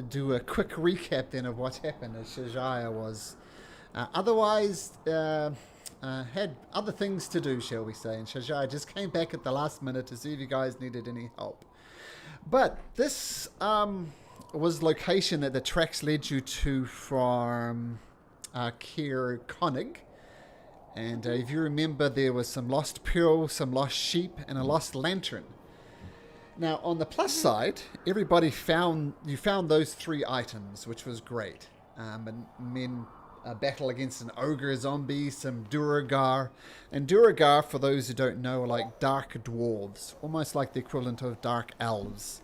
do a quick recap then of what happened as Shajaya was otherwise had other things to do, shall we say, and Shajaya just came back at the last minute to see if you guys needed any help. But this was location that the tracks led you to from Keir Connig. And if you remember, there was some lost pearl, some lost sheep, and a lost lantern. Now, on the plus side, everybody found those three items, which was great. And men battle against an ogre zombie, some Duragar. And Duragar, for those who don't know, are like dark dwarves, almost like the equivalent of dark elves.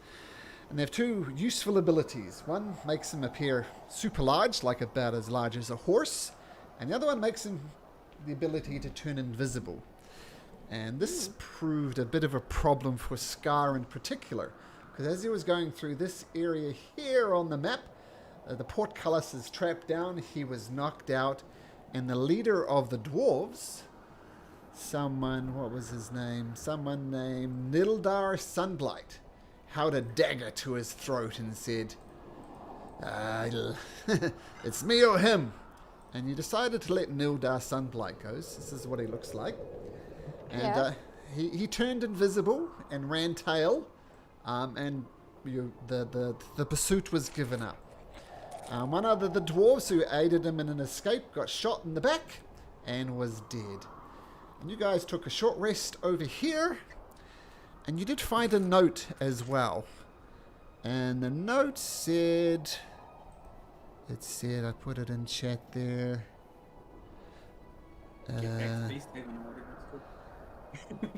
And they have two useful abilities. One makes them appear super large, like about as large as a horse. And the other one makes them the ability to turn invisible. And this proved a bit of a problem for Scar in particular, because as he was going through this area here on the map, the portcullis is trapped down, he was knocked out, and the leader of the dwarves, what was his name? Someone named Nildar Sunblight, held a dagger to his throat and said, it's me or him. And you decided to let Nildar Sunblight go. This is what he looks like. And he turned invisible and ran tail, and the pursuit was given up. One of the dwarves who aided him in an escape got shot in the back and was dead. And you guys took a short rest over here, and you did find a note as well. And the note said, I put it in chat there.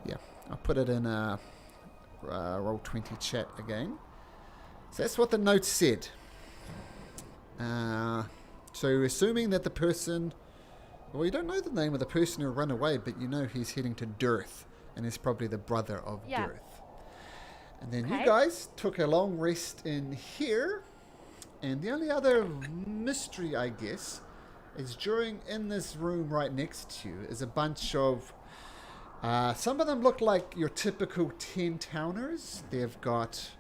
Yeah, I'll put it in Roll20 chat again. So that's what the note said. So assuming that the person, well, you don't know the name of the person who ran away, but you know he's heading to Dirth, and is probably the brother of Dirth. And then you guys took a long rest in here, and the only other mystery, I guess, is in this room right next to you is a bunch of some of them look like your typical 10-towners. They've got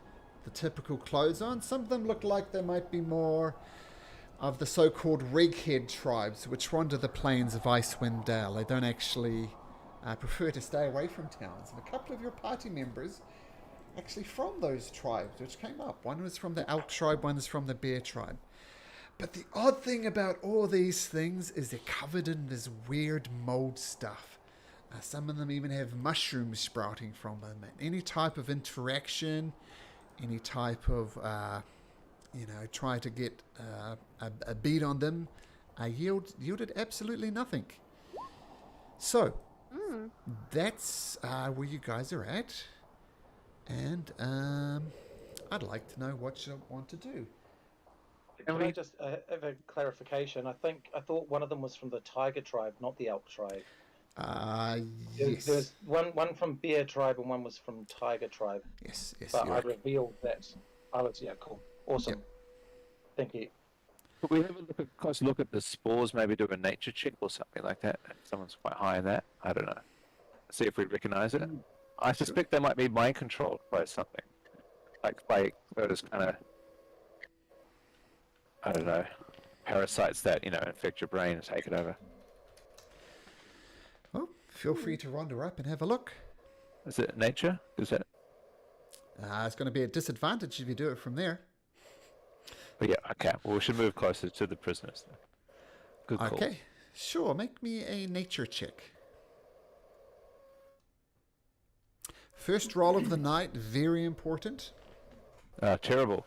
the typical clothes on. Some of them look like they might be more of the so-called Reghead tribes, which wander the plains of Icewind Dale. They don't actually prefer to stay away from towns. And a couple of your party members actually from those tribes, which came up. One was from the Elk tribe, one is from the Bear tribe. But the odd thing about all these things is they're covered in this weird mold stuff. Some of them even have mushrooms sprouting from them. And any type of interaction, any type of, try to get a bead on them, yielded absolutely nothing. So, that's where you guys are at. And I'd like to know what you want to do. Can I just have a clarification? I thought one of them was from the Tiger tribe, not the Elk tribe. Yes. There's one from Bear tribe and one was from Tiger tribe. Yes. But I revealed that I was cool, awesome. Yep. Thank you. Could we have a close look at the spores? Maybe do a nature check or something like that. If someone's quite high in that, I don't know. See if we recognize it. I suspect they might be mind controlled by something, like by those kind of, I don't know, parasites that infect your brain and take it over. Well, feel free to wander up and have a look. Is it nature? Is it? It's going to be a disadvantage if you do it from there. But yeah, okay. Well, we should move closer to the prisoners. Good call. Okay, sure. Make me a nature check. First roll of the night, very important. Terrible.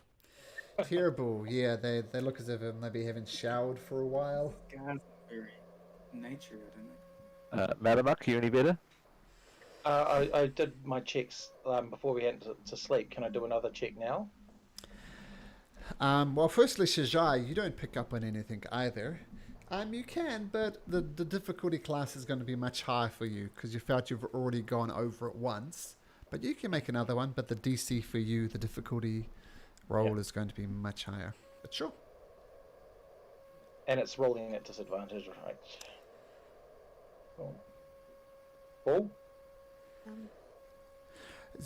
Terrible, yeah. They look as if maybe haven't showered for a while. Guys, very nature, don't they? Madamuck, you any better? I did my checks before we went to sleep. Can I do another check now? Well, firstly, Shajai, you don't pick up on anything either. You can, but the difficulty class is going to be much higher for you because you felt you've already gone over it once. But you can make another one, but the DC for you, the difficulty roll is going to be much higher. But sure. And it's rolling at disadvantage, right? Cool. Paul?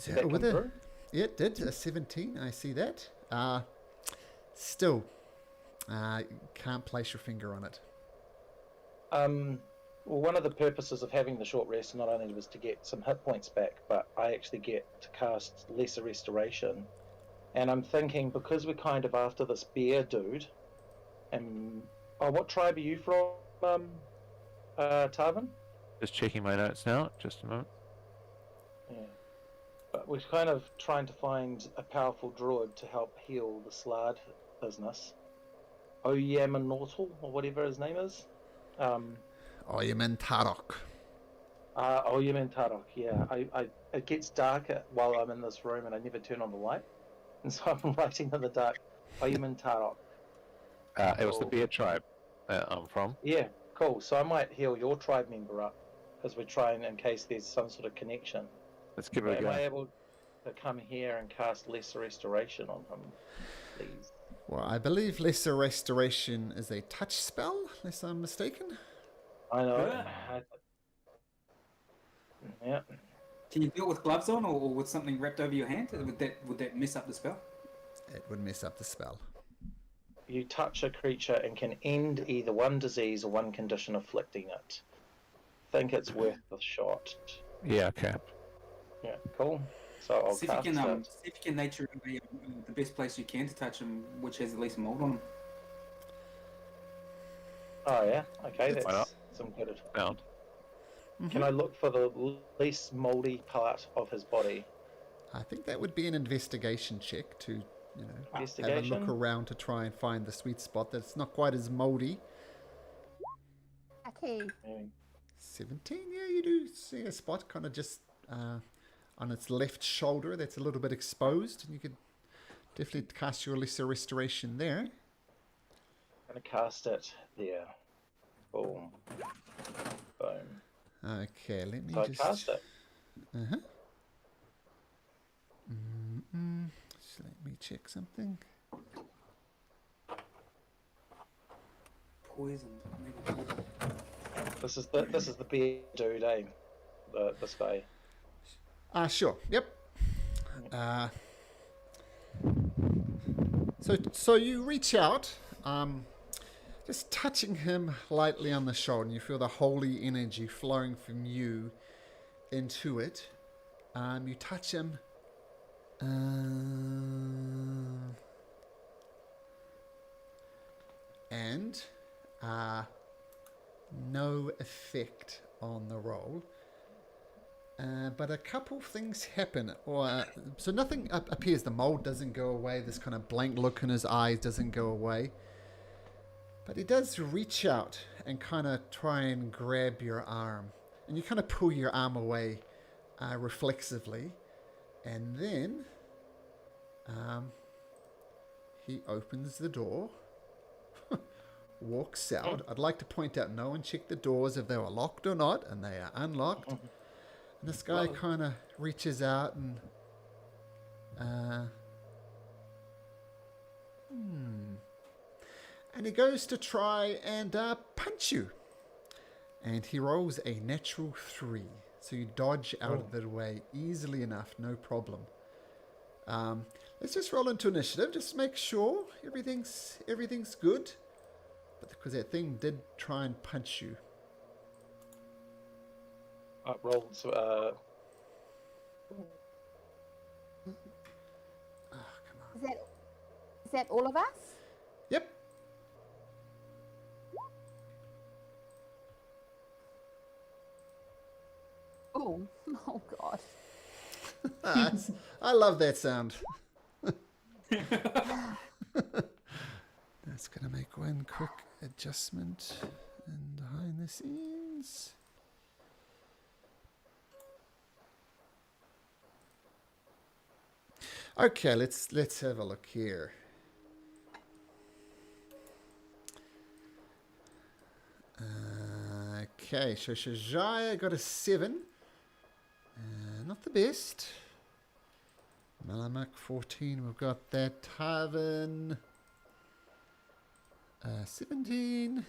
Yeah, it did. A 17, I see that. Still, can't place your finger on it. Well, one of the purposes of having the short rest not only was to get some hit points back, but I actually get to cast Lesser Restoration. And I'm thinking, because we're kind of after this bear dude, and what tribe are you from, Tarvin? Just checking my notes now. Just a moment. Yeah. But we're kind of trying to find a powerful druid to help heal the Slard business. Aotearoa, or whatever his name is. Aotearoa. Aotearoa, yeah. It gets darker while I'm in this room and I never turn on the light. And so I'm writing in the dark, Aotearoa. It was the bear tribe that I'm from. Yeah, cool. So I might heal your tribe member up, because we're trying in case there's some sort of connection. Let's give it a Am go. I able to come here and cast Lesser Restoration on him, please? Well, I believe Lesser Restoration is a touch spell, unless I'm mistaken. I know. Yeah. Can you do it with gloves on or with something wrapped over your hand? Would that mess up the spell? It would mess up the spell. You touch a creature and can end either one disease or one condition afflicting it. Think it's worth the shot. Yeah, okay. Yeah, cool. So I'll See cast if you it. can nature the best place you can to touch him, which has the least mold on him. Oh yeah, okay, Why not? that's some good advice. Found. Can I look for the least moldy part of his body? I think that would be an investigation check to, you know, have a Investigation? look around to try and find the sweet spot that's not quite as moldy. Okay. Yeah. 17, yeah, you do see a spot kind of just on its left shoulder that's a little bit exposed, and you could definitely cast your Lesser Restoration there. I'm gonna cast it there. Boom. Boom. Okay, let me So I just... cast it. Uh-huh. Just let me check something. Poison. Maybe. This is the bear dude, eh? This guy. Sure. Yep. So you reach out, just touching him lightly on the shoulder, and you feel the holy energy flowing from you into it. You touch him. And no effect on the roll. But a couple things happen. So nothing appears. The mold doesn't go away. This kind of blank look in his eyes doesn't go away. But he does reach out and kind of try and grab your arm. And you kind of pull your arm away reflexively. And then he opens the door, walks out. I'd like to point out no one checked the doors if they were locked or not, and they are unlocked. And this guy kind of reaches out and and he goes to try and punch you. And he rolls a natural 3. So you dodge out of the way easily enough, no problem. Let's just roll into initiative, just make sure everything's good. But because that thing did try and punch you. Rolled. Oh, come on. Is that all of us? Yep. Oh, oh God. I love that sound. That's going to make one quick adjustment and behind the scenes. Okay, let's have a look here. Okay, so Shajaya got a 7. Not the best. Malamak 14, we've got that. Tarvin 17.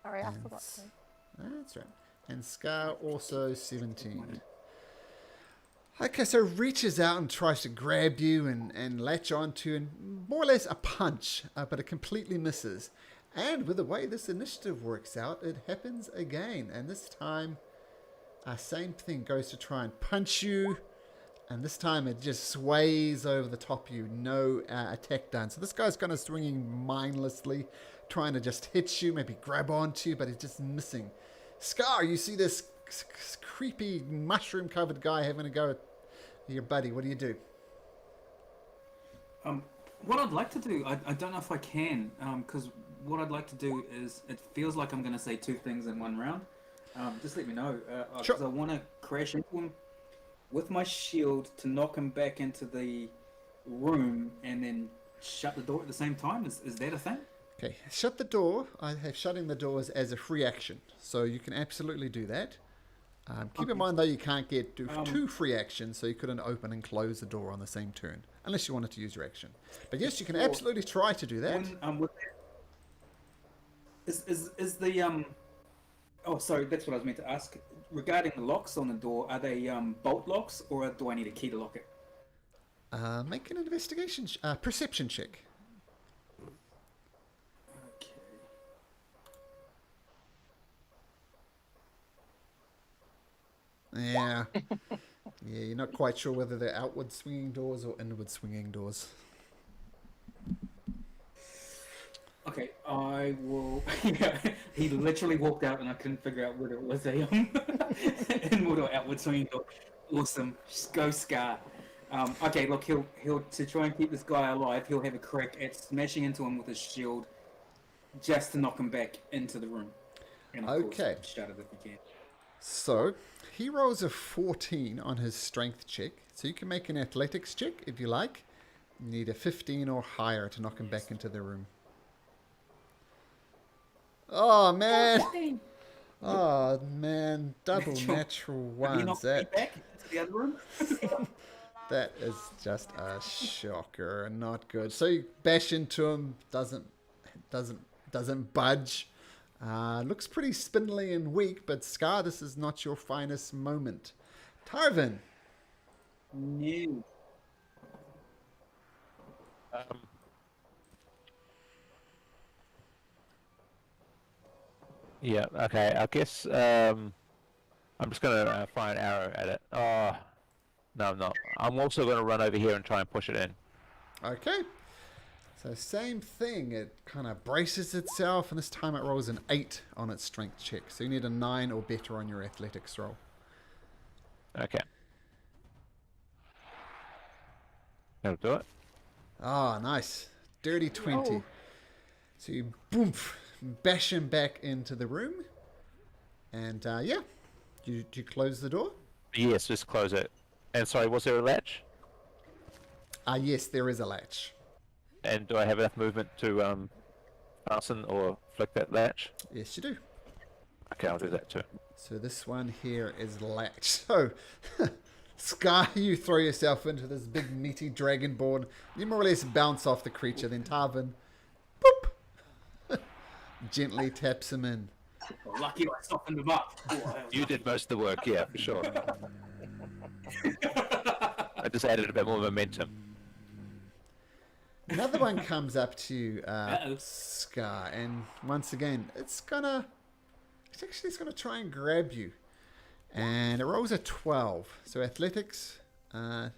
Sorry, I And forgot to. That's right. And Scar also 17. Okay, so reaches out and tries to grab you and latch onto you, and more or less a punch, but it completely misses. And with the way this initiative works out, it happens again. And this time, same thing, goes to try and punch you. And this time it just sways over the top of you. No attack done. So this guy's kind of swinging mindlessly, trying to just hit you, maybe grab onto you, but he's just missing. Scar, you see this creepy mushroom-covered guy having a go at your buddy. What do you do? What I'd like to do, I don't know if I can, because what I'd like to do is, it feels like I'm going to say two things in one round. Just let me know. Sure. Because I want to crash into him with my shield to knock him back into the room and then shut the door at the same time. Is that a thing? Okay, shut the door. I have shutting the doors as a free action, so you can absolutely do that. Keep in mind, though, you can't do two free actions, so you couldn't open and close the door on the same turn, unless you wanted to use your action. But yes, you can absolutely try to do that. With is the Oh, sorry, that's what I was meant to ask. Regarding the locks on the door, are they bolt locks, or do I need a key to lock it? Make an investigation, perception check. Okay. Yeah. Yeah, you're not quite sure whether they're outward swinging doors or inward swinging doors. Okay, I will. Yeah, he literally walked out, and I couldn't figure out whether it was a inward or outward swinging door. Awesome, just go Scar. Okay, look, he'll to try and keep this guy alive. He'll have a crack at smashing into him with his shield, just to knock him back into the room. And of Okay. course, shut it if you can. So, he rolls a 14 on his strength check. So you can make an athletics check if you like. You need a 15 or higher to knock him back into the room. Oh, man. Oh, man. Double natural Have you ones. knocked me back into the other room? That is just a shocker. Not good. So you bash into him. Doesn't budge. Looks pretty spindly and weak, but Scar, this is not your finest moment. Tarvin. No. Yeah, okay. I guess I'm just going to fire an arrow at it. Oh, no, I'm not. I'm also going to run over here and try and push it in. Okay. So same thing. It kind of braces itself, and this time it rolls an 8 on its strength check. So you need a 9 or better on your athletics roll. Okay. That'll do it. Ah, nice. Dirty 20. Oh. So you boom, bash him back into the room. And yeah, do you close the door? Yes, just close it. And sorry, was there a latch? Yes, there is a latch. And do I have enough movement to fasten or flick that latch? Yes, you do. Okay, I'll do that too. So this one here is latched. So, Sky, you throw yourself into this big meaty dragonborn. You more or less bounce off the creature. Then Tarvin, boop, gently taps him in. Lucky I softened him up. You did most of the work, yeah, for sure. I just added a bit more momentum. Another one comes up to you, Scar, and once again, it's gonna try and grab you, and it rolls a 12. So athletics, you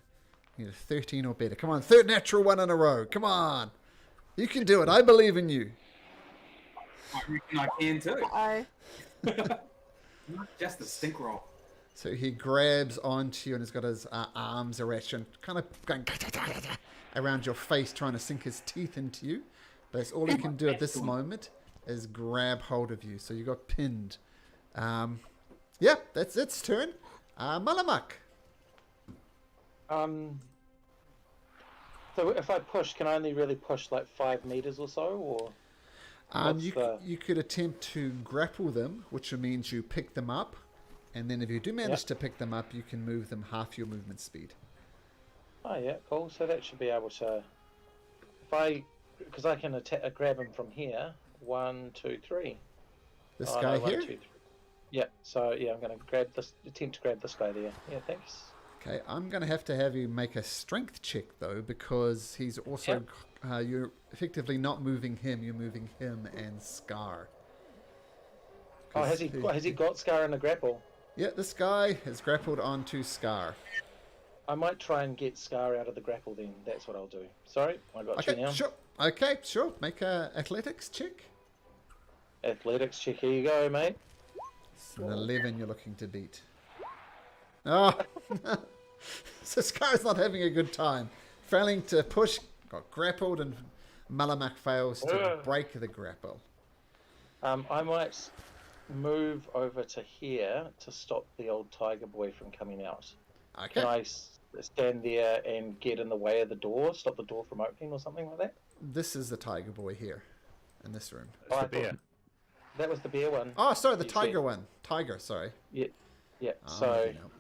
need a 13 or better. Come on, third natural one in a row. Come on, you can do it. I believe in you. I reckon I can too. Oh. Not just a stink roll. So he grabs onto you and has got his arms around you and kind of going around your face, trying to sink his teeth into you. But that's all he can do at this moment is grab hold of you. So you got pinned. Yeah, that's its turn. Malamak. So if I push, can I only really push like 5 meters or so, or? You could attempt to grapple them, which means you pick them up. And then if you do manage to pick them up, you can move them half your movement speed. Oh yeah, cool. So that should be able to, because I can grab him from here. 1, 2, 3. This guy no, 1, here? 2, 3. Yeah. So yeah, I'm going to attempt to grab this guy there. Yeah, thanks. Okay, I'm going to have you make a strength check, though, because he's also... you're effectively not moving him, you're moving him and Scar. Oh, has he got Scar in a grapple? Yeah, this guy is grappled onto Scar. I might try and get Scar out of the grapple then. That's what I'll do. Sorry, I got you now. Sure. Okay, sure. Make a athletics check. Athletics check. Here you go, mate. It's an 11 you're looking to beat. Oh, so Scar's not having a good time. Failing to push, got grappled, and Malamak fails to break the grapple. I might move over to here to stop the old tiger boy from coming out. Okay. Can I stand there and get in the way of the door, stop the door from opening or something like that? This is the tiger boy here, in this room. It's the bear. That was the bear one. Oh, sorry, the You tiger said. one. Tiger, sorry. Yeah. Oh, So, you know.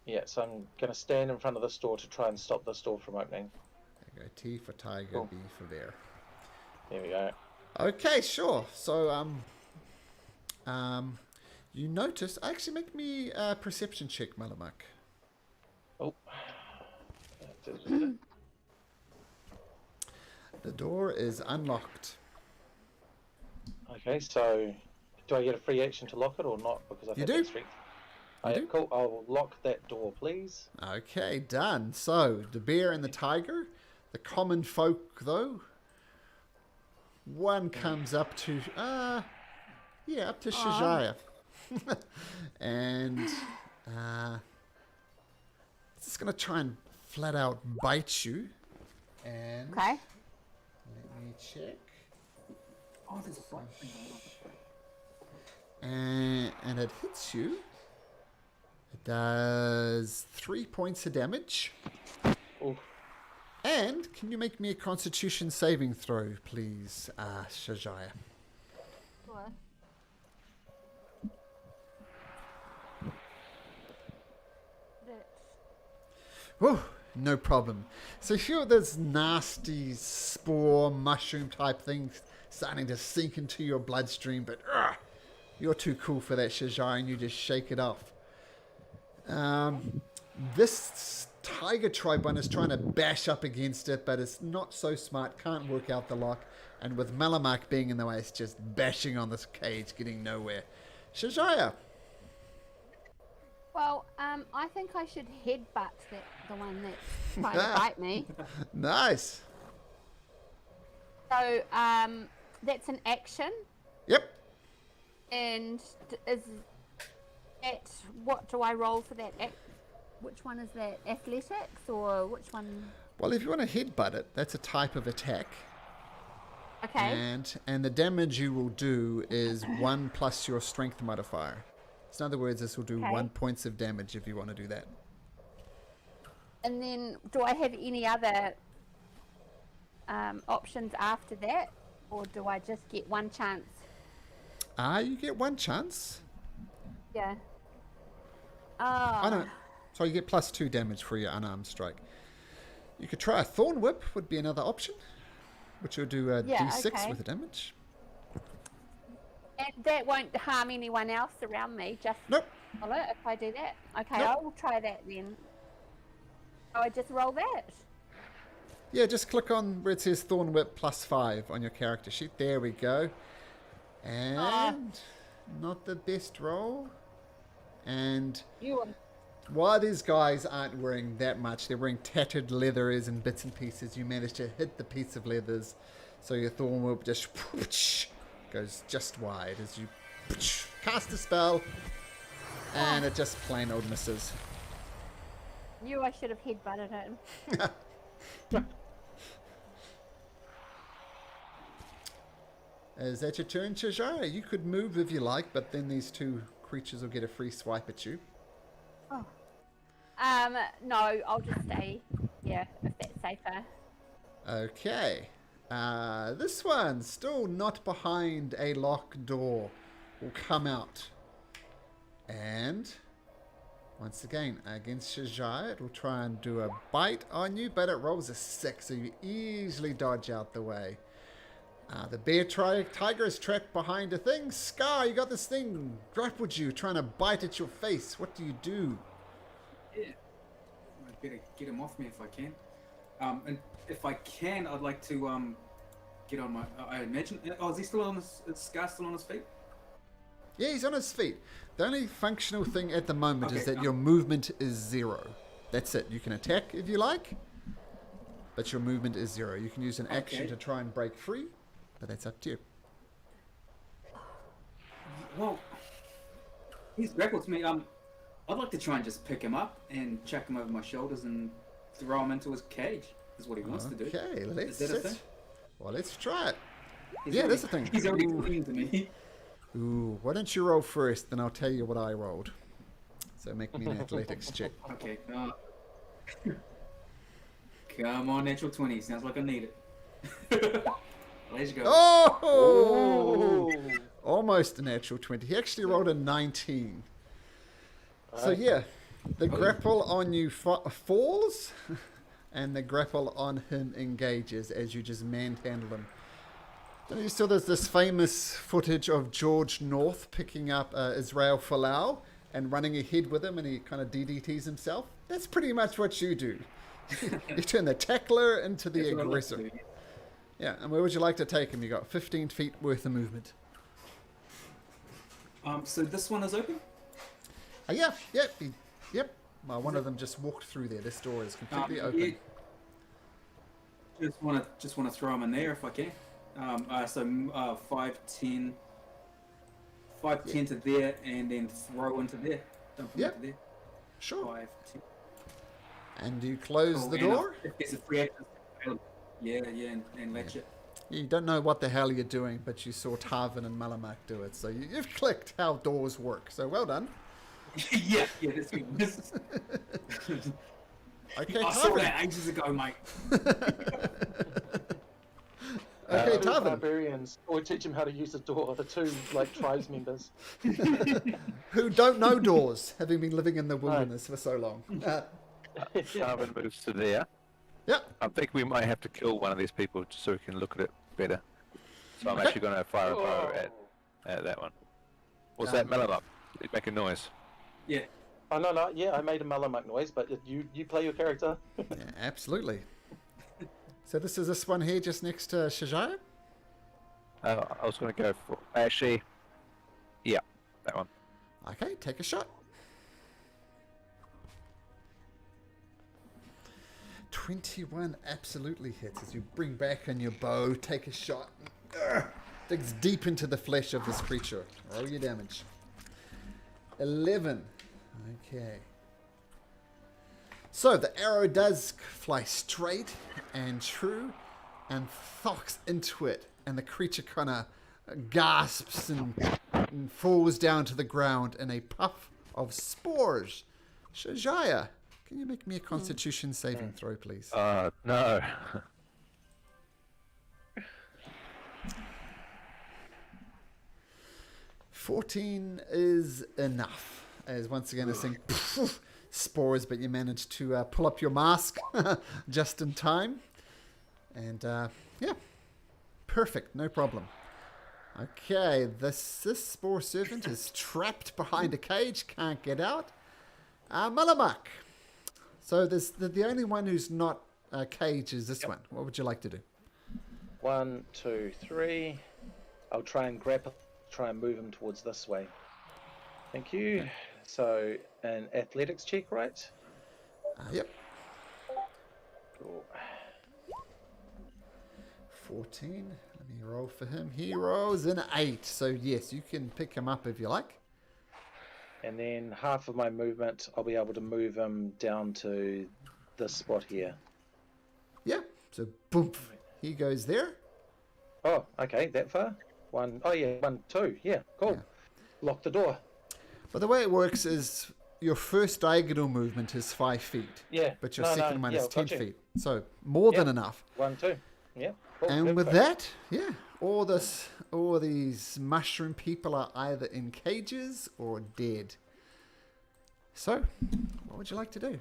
yeah. So I'm going to stand in front of this door to try and stop this door from opening. There you go. T for tiger, Cool. B for bear. There we go. Okay, sure. So, you notice... Actually, make me a perception check, Malamak. Oh. The door is unlocked. Okay. So, do I get a free action to lock it or not? Because I You think do. that's strength. You do. Cool. I'll lock that door, please. Okay, done. So, the bear and the tiger, the common folk, though, one comes up to, up to Shajaya. And, it's just going to try and flat out bite you. And, Okay. let me check. Oh, there's a bright thing. And it hits you. It does 3 points of damage. Oof. And can you make me a Constitution saving throw, please, Shajaya? Sure. Whew, no problem. So here there's nasty spore mushroom type things starting to sink into your bloodstream, but you're too cool for that, Shajaya, and you just shake it off. This tiger tribe one is trying to bash up against it, but it's not so smart, can't work out the lock, and with Malamak being in the way, it's just bashing on this cage, getting nowhere. Shajaya. Well, I think I should headbutt the one that's trying to bite me. Nice. So, that's an action. Yep. And is that, what do I roll for that? Which one is that? Athletics or which one? Well, if you want to headbutt it, that's a type of attack. Okay. And the damage you will do is 1 plus your strength modifier. So in other words, this will do Okay. 1 points of damage if you want to do that. And then do I have any other options after that? Or do I just get one chance? You get 1 chance. Yeah. I don't. So you get plus 2 damage for your unarmed strike. You could try a Thorn Whip, would be another option, which will do a Yeah, D6 okay. with the damage. And that won't harm anyone else around me, just Nope. roll it if I do that. Okay, Nope. I will try that then. Oh, I just roll that. Yeah, just click on where it says Thorn Whip plus 5 on your character sheet. There we go. And not the best roll. And You while these guys aren't wearing that much, they're wearing tattered leathers and bits and pieces, you manage to hit the piece of leathers. So your Thorn Whip just goes just wide as you cast a spell. And it just plain old misses. knew I should have headbutted it. Is that your turn, Chajara? You could move if you like, but then these two creatures will get a free swipe at you. Oh. No, I'll just stay here if that's safer. Okay. This one, still not behind a locked door, will come out. And once again, against Shajai, it will try and do a bite on you, but it rolls a 6, so you easily dodge out the way. The bear tiger is trapped behind a thing. Scar, you got this thing grappled you, trying to bite at your face. What do you do? better get him off me if I can. And if I can, I'd like to get on my. I imagine. Oh, is he still on his? Is Scar still on his feet? Yeah, he's on his feet. The only functional thing at the moment is Okay, that your movement is 0. That's it. You can attack if you like, but your movement is 0. You can use an action Okay. to try and break free, but that's up to you. Well, he's grappled me. I'd like to try and just pick him up and chuck him over my shoulders and throw him into his cage. Is what he wants to do. Okay, let's Is that a thing? Well, let's try it. He's Yeah, already- that's the thing. He's already Ooh. talking to me. Ooh, why don't you roll first, then I'll tell you what I rolled. So make me an athletics check. Okay. Come on, natural 20. Sounds like I need it. Let's go. Oh! Almost a natural 20. He actually rolled a 19. So yeah, the grapple on you falls, and the grapple on him engages as you just manhandle him. And you saw there's this famous footage of George North picking up Israel Folau and running ahead with him, and he kind of DDTs himself. That's pretty much what you do. You turn the tackler into the That's what I like to aggressor. do. Yeah, and where would you like to take him? You got 15 feet worth of movement. So this one is open? Yeah, yep. Well, one of them just walked through there. This door is completely open. Yeah. Just want to throw him in there if I can. So 5, 10 to there, and then throw into there. Dump him Yep. into there. Sure. 5, 10. And you close Oh, the and door? if there's a free action, yeah, and latch it. You don't know what the hell you're doing, but you saw Tarvin and Malamak do it. So you've clicked how doors work. So well done. yeah, that's good. Okay, I saw Tarvin. that ages ago, mate. Okay, Two Tarvin. barbarians, or teach him how to use the door. The two tribes members. Who don't know doors, having been living in the wilderness for so long. Tarvin moves to there. Yep. I think we might have to kill one of these people just so we can look at it better. So I'm Okay. actually going to fire a bow at that one. What's that, Malamup? It's making noise. Yeah. Oh no, yeah, I made a Malamuck noise, but you play your character. Yeah, absolutely. So this is this one here just next to Shajaya? I was going to go for... Actually, yeah, that one. Okay, take a shot. 21 absolutely hits as you bring back on your bow, take a shot. Digs deep into the flesh of this creature. Roll your damage. 11. Okay. So the arrow does fly straight and true and thocks into it, and the creature kind of gasps and falls down to the ground in a puff of spores. Shajaya, can you make me a Constitution saving throw, please? No. 14 is enough. As once again, this thing spores, but you manage to pull up your mask just in time. And yeah, perfect, no problem. Okay, this spore servant is trapped behind a cage, can't get out. Malamak. So there's the only one who's not cage is this one. What would you like to do? 1, 2, 3. I'll try and move him towards this way. Thank you. So an athletics check, right? Yep. Cool. 14. Let me roll for him. He rolls an 8. So yes, you can pick him up if you like. And then half of my movement, I'll be able to move him down to this spot here. Yeah. So boom, he goes there. Oh, okay, that far? 1, oh yeah, 1, 2, yeah, cool. Yeah. Lock the door. But the way it works is your first diagonal movement is 5 feet. Yeah. But your no, second one yeah, is 10 gotcha. feet. So more than Yep. enough. 1, 2, yeah. Cool, And with perfect. that, yeah, all these mushroom people are either in cages or dead. So, what would you like to do?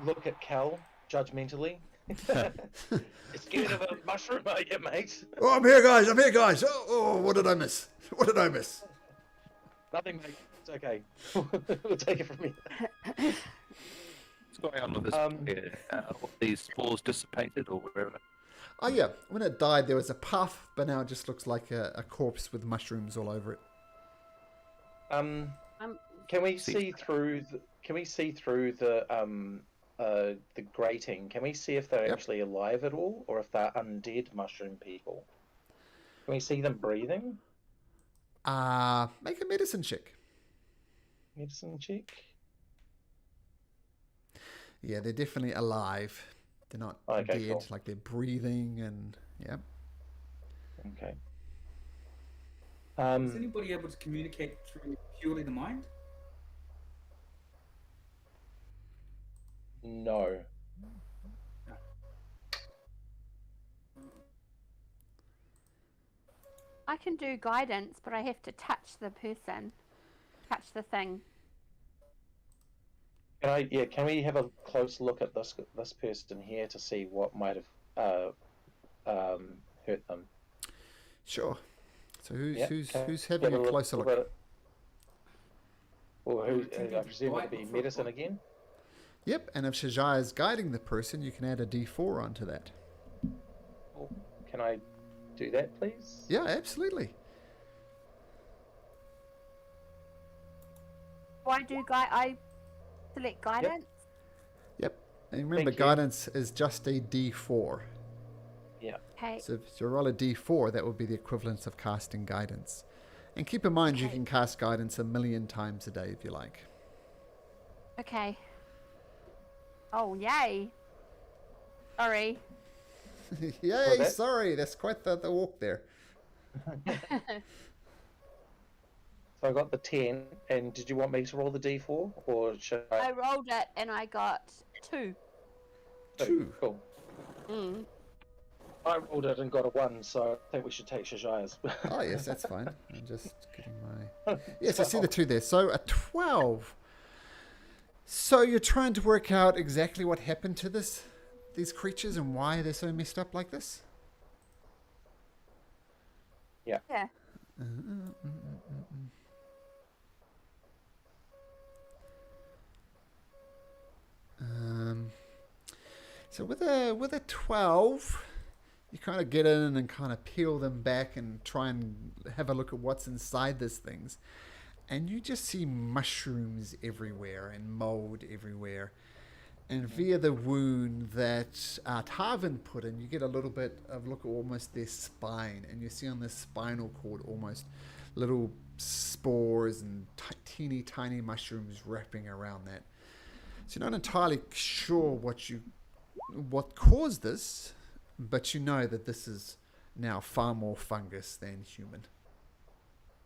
Look at Cal judgmentally. It's scared of a mushroom, are you, mate? Oh, I'm here, guys. Oh, what did I miss? Nothing, mate. It's okay. We'll take it from here. What's going on with this? All these spores dissipated or wherever. Oh yeah, when it died there was a puff, but now it just looks like a corpse with mushrooms all over it. Can we see through? Can we see through the grating? Can we see if they're actually alive at all, or if they're undead mushroom people? Can we see them breathing? Make a medicine check. Medicine check. Yeah, they're definitely alive. They're not Okay, dead. cool. Like they're breathing and yeah. Okay. Is anybody able to communicate through purely the mind? No. I can do guidance, but I have to touch the person, touch the thing. Can we have a close look at this person here to see what might have hurt them? Sure. So who's Can having we a have closer look? at it? Or who? Can I you presume guide it'd be them for medicine what? again. Yep, and if Shajai is guiding the person, you can add a D4 onto that. Oh, can I do that, please? Yeah, absolutely. I select guidance. Yep. And remember, Thank you. guidance is just a D4. Yeah. Okay. So if you roll a D4, that would be the equivalent of casting guidance. And keep in mind, you Okay. can cast guidance 1,000,000 times a day if you like. Okay. Oh, yay. Sorry. Yay, that- sorry, that's quite the walk there. So I got the 10, and did you want me to roll the D4, or should I I? rolled it and I got 2. Two. Cool. I rolled it and got a 1, so I think we should take Shajaya's. Oh, yes, that's fine. I'm just getting my... Yes, I see the 2 there. So a 12. So you're trying to work out exactly what happened to these creatures and why they're so messed up like this? Yeah. Yeah. So with a 12, you kind of get in and kind of peel them back and try and have a look at what's inside these things. And you just see mushrooms everywhere and mold everywhere. And via the wound that Tarvin put in, you get a little bit of look at almost their spine. And you see on the spinal cord almost little spores and teeny tiny mushrooms wrapping around that. So you're not entirely sure what caused this, but you know that this is now far more fungus than human.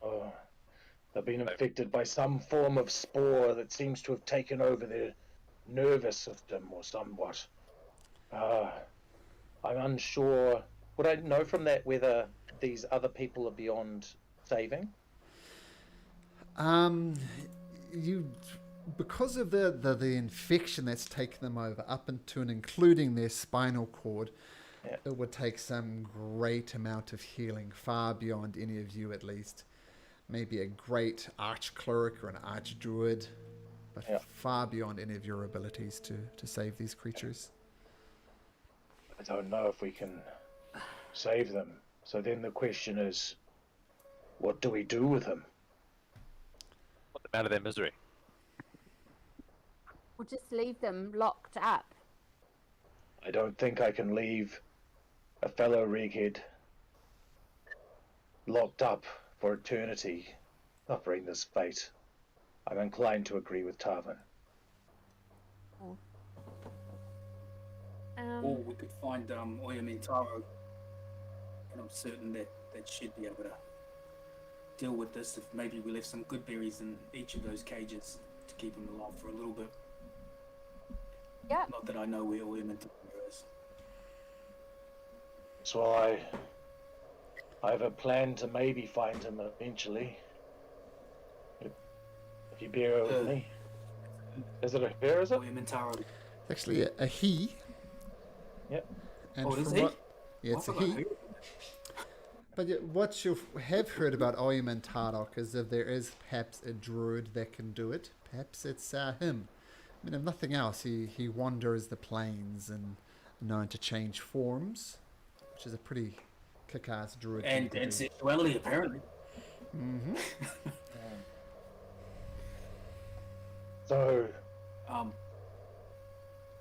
Oh, they've been infected by some form of spore that seems to have taken over their nervous system or somewhat. I'm unsure. Would I know from that whether these other people are beyond saving? Because of the infection that's taken them over, up into and including their spinal cord, it would take some great amount of healing, far beyond any of you at least. Maybe a great arch-cleric or an arch-druid, but far beyond any of your abilities to save these creatures. I don't know if we can save them. So then the question is, what do we do with them? Put them out of their misery. We'll just leave them locked up. I don't think I can leave a fellow reghead locked up for eternity, suffering this fate. I'm inclined to agree with Tarvin. Or we could find Aotearoa, and I'm certain that she'd be able to deal with this if maybe we left some good berries in each of those cages to keep them alive for a little bit. Yeah. Not that I know where Aotearoa is. So I have a plan to maybe find him eventually. If you bear with me. Is it a her, is it? Aotearoa. It's actually a he. Yep. And Oh, it is from he? Yeah, it's I a forgot he. who- But what you have heard about Oiman is that there is perhaps a druid that can do it. Perhaps it's him. I mean, if nothing else, he wanders the plains and known to change forms, which is a pretty kick-ass druid thing And to do. sexuality, apparently. Mm-hmm. So,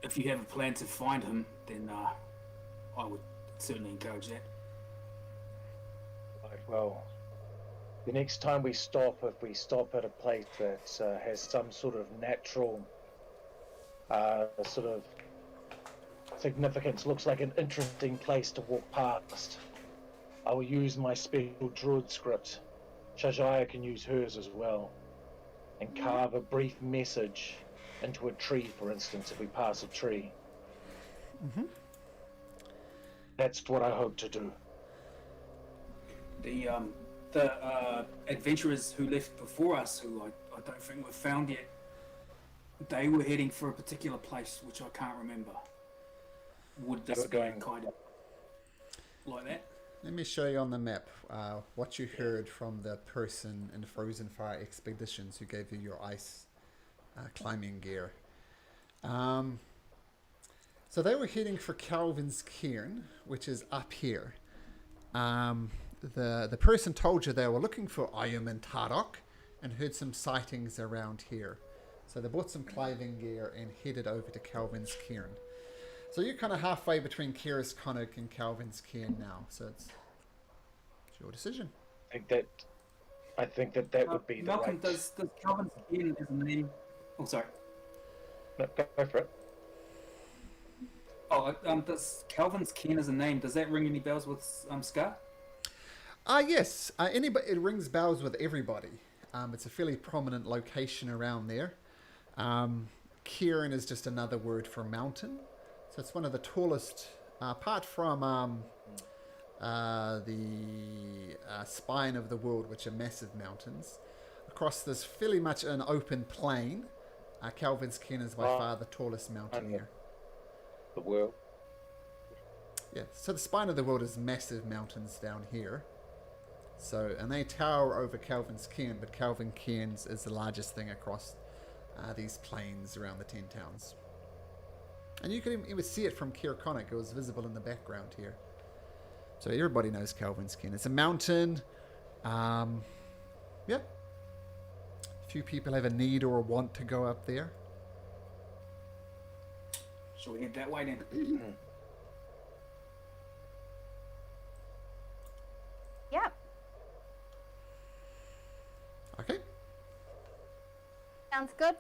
If you have a plan to find him, then I would certainly encourage that. right, well, the next time we stop, if we stop at a place that has some sort of natural sort of significance, looks like an interesting place to walk past, I will use my special druid script. Shajaya can use hers as well, and carve a brief message into a tree, for instance, if we pass a tree. Mm-hmm. That's what I hope to do. The adventurers who left before us, who I don't think were found yet, they were heading for a particular place which I can't remember. Would this be going- kind of like that? Let me show you on the map what you heard from the person in Frozen Fire Expeditions who gave you your ice climbing gear. So they were heading for Calvin's Cairn, which is up here. The person told you they were looking for Ayum and Tarok and heard some sightings around here. So they bought some climbing gear and headed over to Calvin's Cairn. So you're kind of halfway between Kira's Connick and Calvin's Cairn now. So it's your decision. I think that would be the Malcolm, right... does Calvin's Cairn as a name? Oh, sorry. No, go for it. Oh, does Calvin's Cairn as a name? Does that ring any bells with Scar? Yes. Anybody, it rings bells with everybody. It's a fairly prominent location around there. Cairn is just another word for mountain. So it's one of the tallest, apart from the spine of the world, which are massive mountains. Across this fairly much an open plain, Calvin's Cairn is by far the tallest mountain here. The world. Yeah, so the spine of the world is massive mountains down here. So, and they tower over Calvin's Cairn, but Calvin Cairns is the largest thing across these plains around the 10 towns. And you could even see it from Cair Connick. It was visible in the background here. So everybody knows Calvin's Cairn. It's a mountain. Yeah. Few people have a need or a want to go up there. Shall we head that way then? Yep. Okay. Sounds good.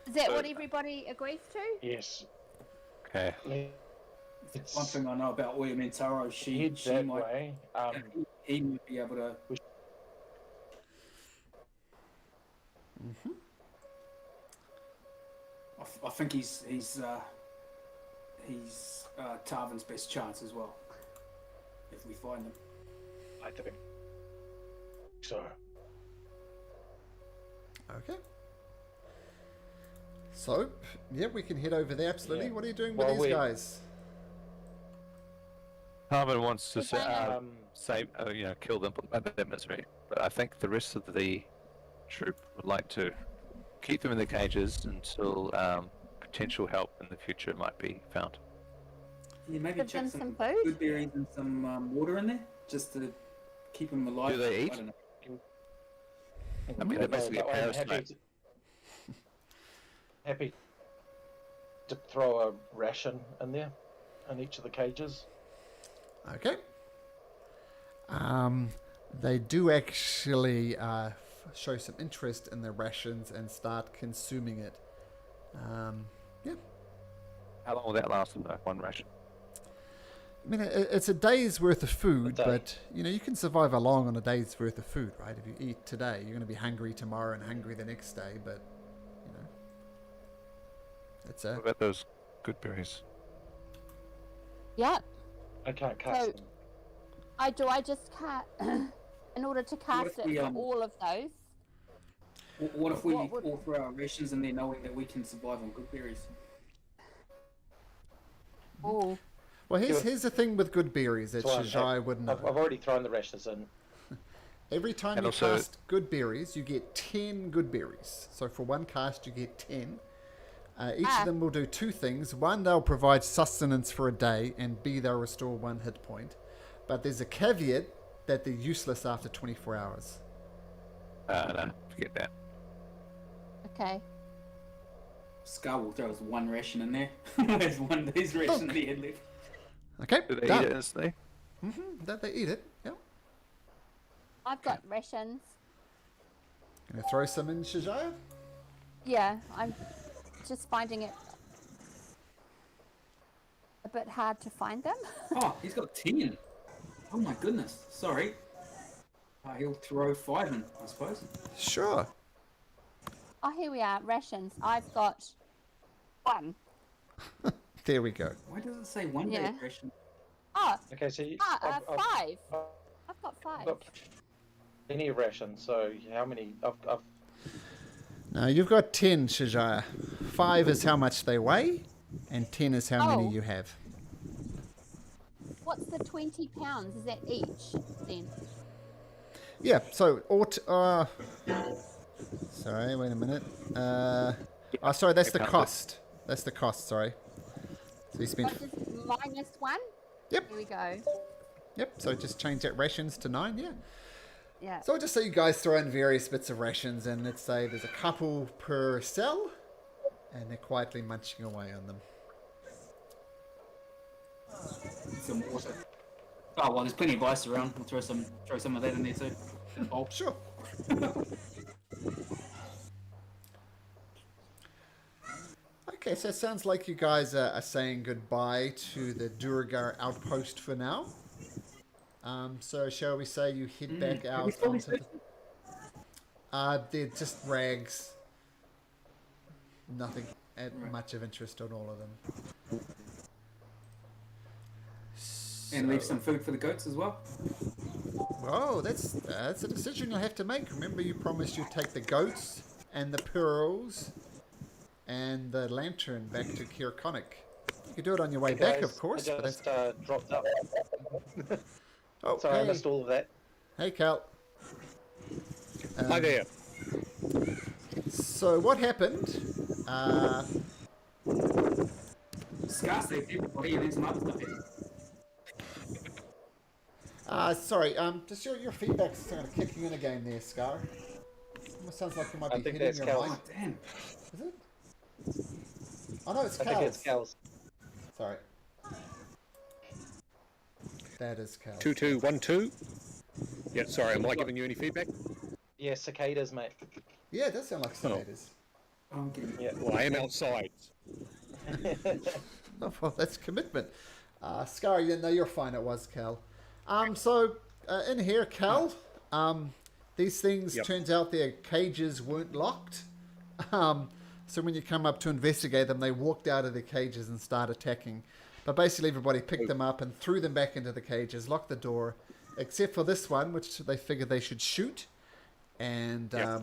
Is that what everybody agrees to? Yes. Okay. It's One thing I know about William Taro, head she that might, way. he might be able to. Mm-hmm. I think he's Tarvin's best chance as well. If we find them. I think so. Okay. So, yeah, we can head over there, absolutely. Yeah. What are you doing Well, with these we- guys? Carmen wants to Say, kill them, put them out of their misery. But I think the rest of the troop would like to keep them in the cages until potential help in the future might be found. Yeah, maybe Give chuck them some some food? good berries and some water in there, just to keep them alive. Do they eat? I don't know. I mean, they're basically a I'm parasite. happy to throw a ration in there, in each of the cages. Okay. They do actually show some interest in the rations and start consuming it. Yeah. How long will that last? Like one ration? I mean, it's a day's worth of food, A day. but, you can survive along on a day's worth of food, right? If you eat today, you're going to be hungry tomorrow and hungry the next day, but, it's What about those good berries? Yep. I can't cast So- them. I just can't. In order to cast if it we, for all of those. What if we What would- all throw our rations in there knowing that we can survive on good berries? Oh. Well, Sure. here's the thing with good berries that So Shajai would know. I've already thrown the rations in. Every time And you also- cast good berries, you get 10 good berries. So for one cast, you get 10. Each of them will do two things. One, they'll provide sustenance for a day, and B, they'll restore 1 hit point. But there's a caveat that they're useless after 24 hours. No, forget that. Okay. Scar will throw us 1 ration in there. There's one of these rations that he had left. Okay, Do they done. eat it instantly? That they eat it. Yep. I've got rations. Gonna throw some in, Shajaya? Yeah, I'm just finding it a bit hard to find them. Oh, he's got 10. Oh my goodness. Sorry. He'll throw 5 in, I suppose. Sure. Oh, here we are. Rations. I've got 1. There we go. Why does it say 1 day Yeah. ration? Oh, Okay, so you, 5. I've I've got 5. got plenty of rations. So how many? I've Now you've got 10, Shajaya. 5 is how much they weigh, and 10 is how many Oh. you have. What's the 20 pounds? Is that each then? Yeah, so sorry, wait a minute. Sorry, that's the Pounds. cost. That's the cost, sorry. So you spent... What is -1? Yep, Here we go. yep, so just change that rations to 9, yeah. Yeah. So I'll just say you guys throw in various bits of rations, and let's say there's a couple per cell, and they're quietly munching away on them. Some water. Oh well, there's plenty of ice around. We'll throw some of that in there too. Oh, Sure. Okay, so it sounds like you guys are saying goodbye to the Duragar outpost for now. So shall we say you head back have out we still onto been the... They're just rags. Nothing Right. much of interest on all of them. and leave some food for the goats as well. Whoa, that's a decision you'll have to make. Remember, you promised you'd take the goats and the pearls and the lantern back to Kirkonic. You could do it on your way back, guys, of course. I But just that's... dropped up. Oh, Sorry, I hey. missed all of that. Hey, Cal. Hi there. So what happened? Scar saved everybody and then some other stuff. Sorry, just your feedback's kind of kicking in again there, Scar. Almost sounds like you might I be think hitting that's your Cal's. mic. Oh damn. Is it? Oh no, it's I think it's Cal's. Cal's. Sorry. That is Cal. 2212. Yeah, sorry, am I giving you any feedback? Yeah, cicadas, mate. Yeah, it does sound like cicadas. Oh, I'm getting Yeah. Well, I am outside. Oh, well, that's commitment. Scar, yeah, no, you're fine. It was Cal. So in here, Cal, these things, Yep. turns out their cages weren't locked. So when you come up to investigate them, they walked out of their cages and started attacking. But basically everybody picked them up and threw them back into the cages, locked the door, except for this one, which they figured they should shoot and Yep.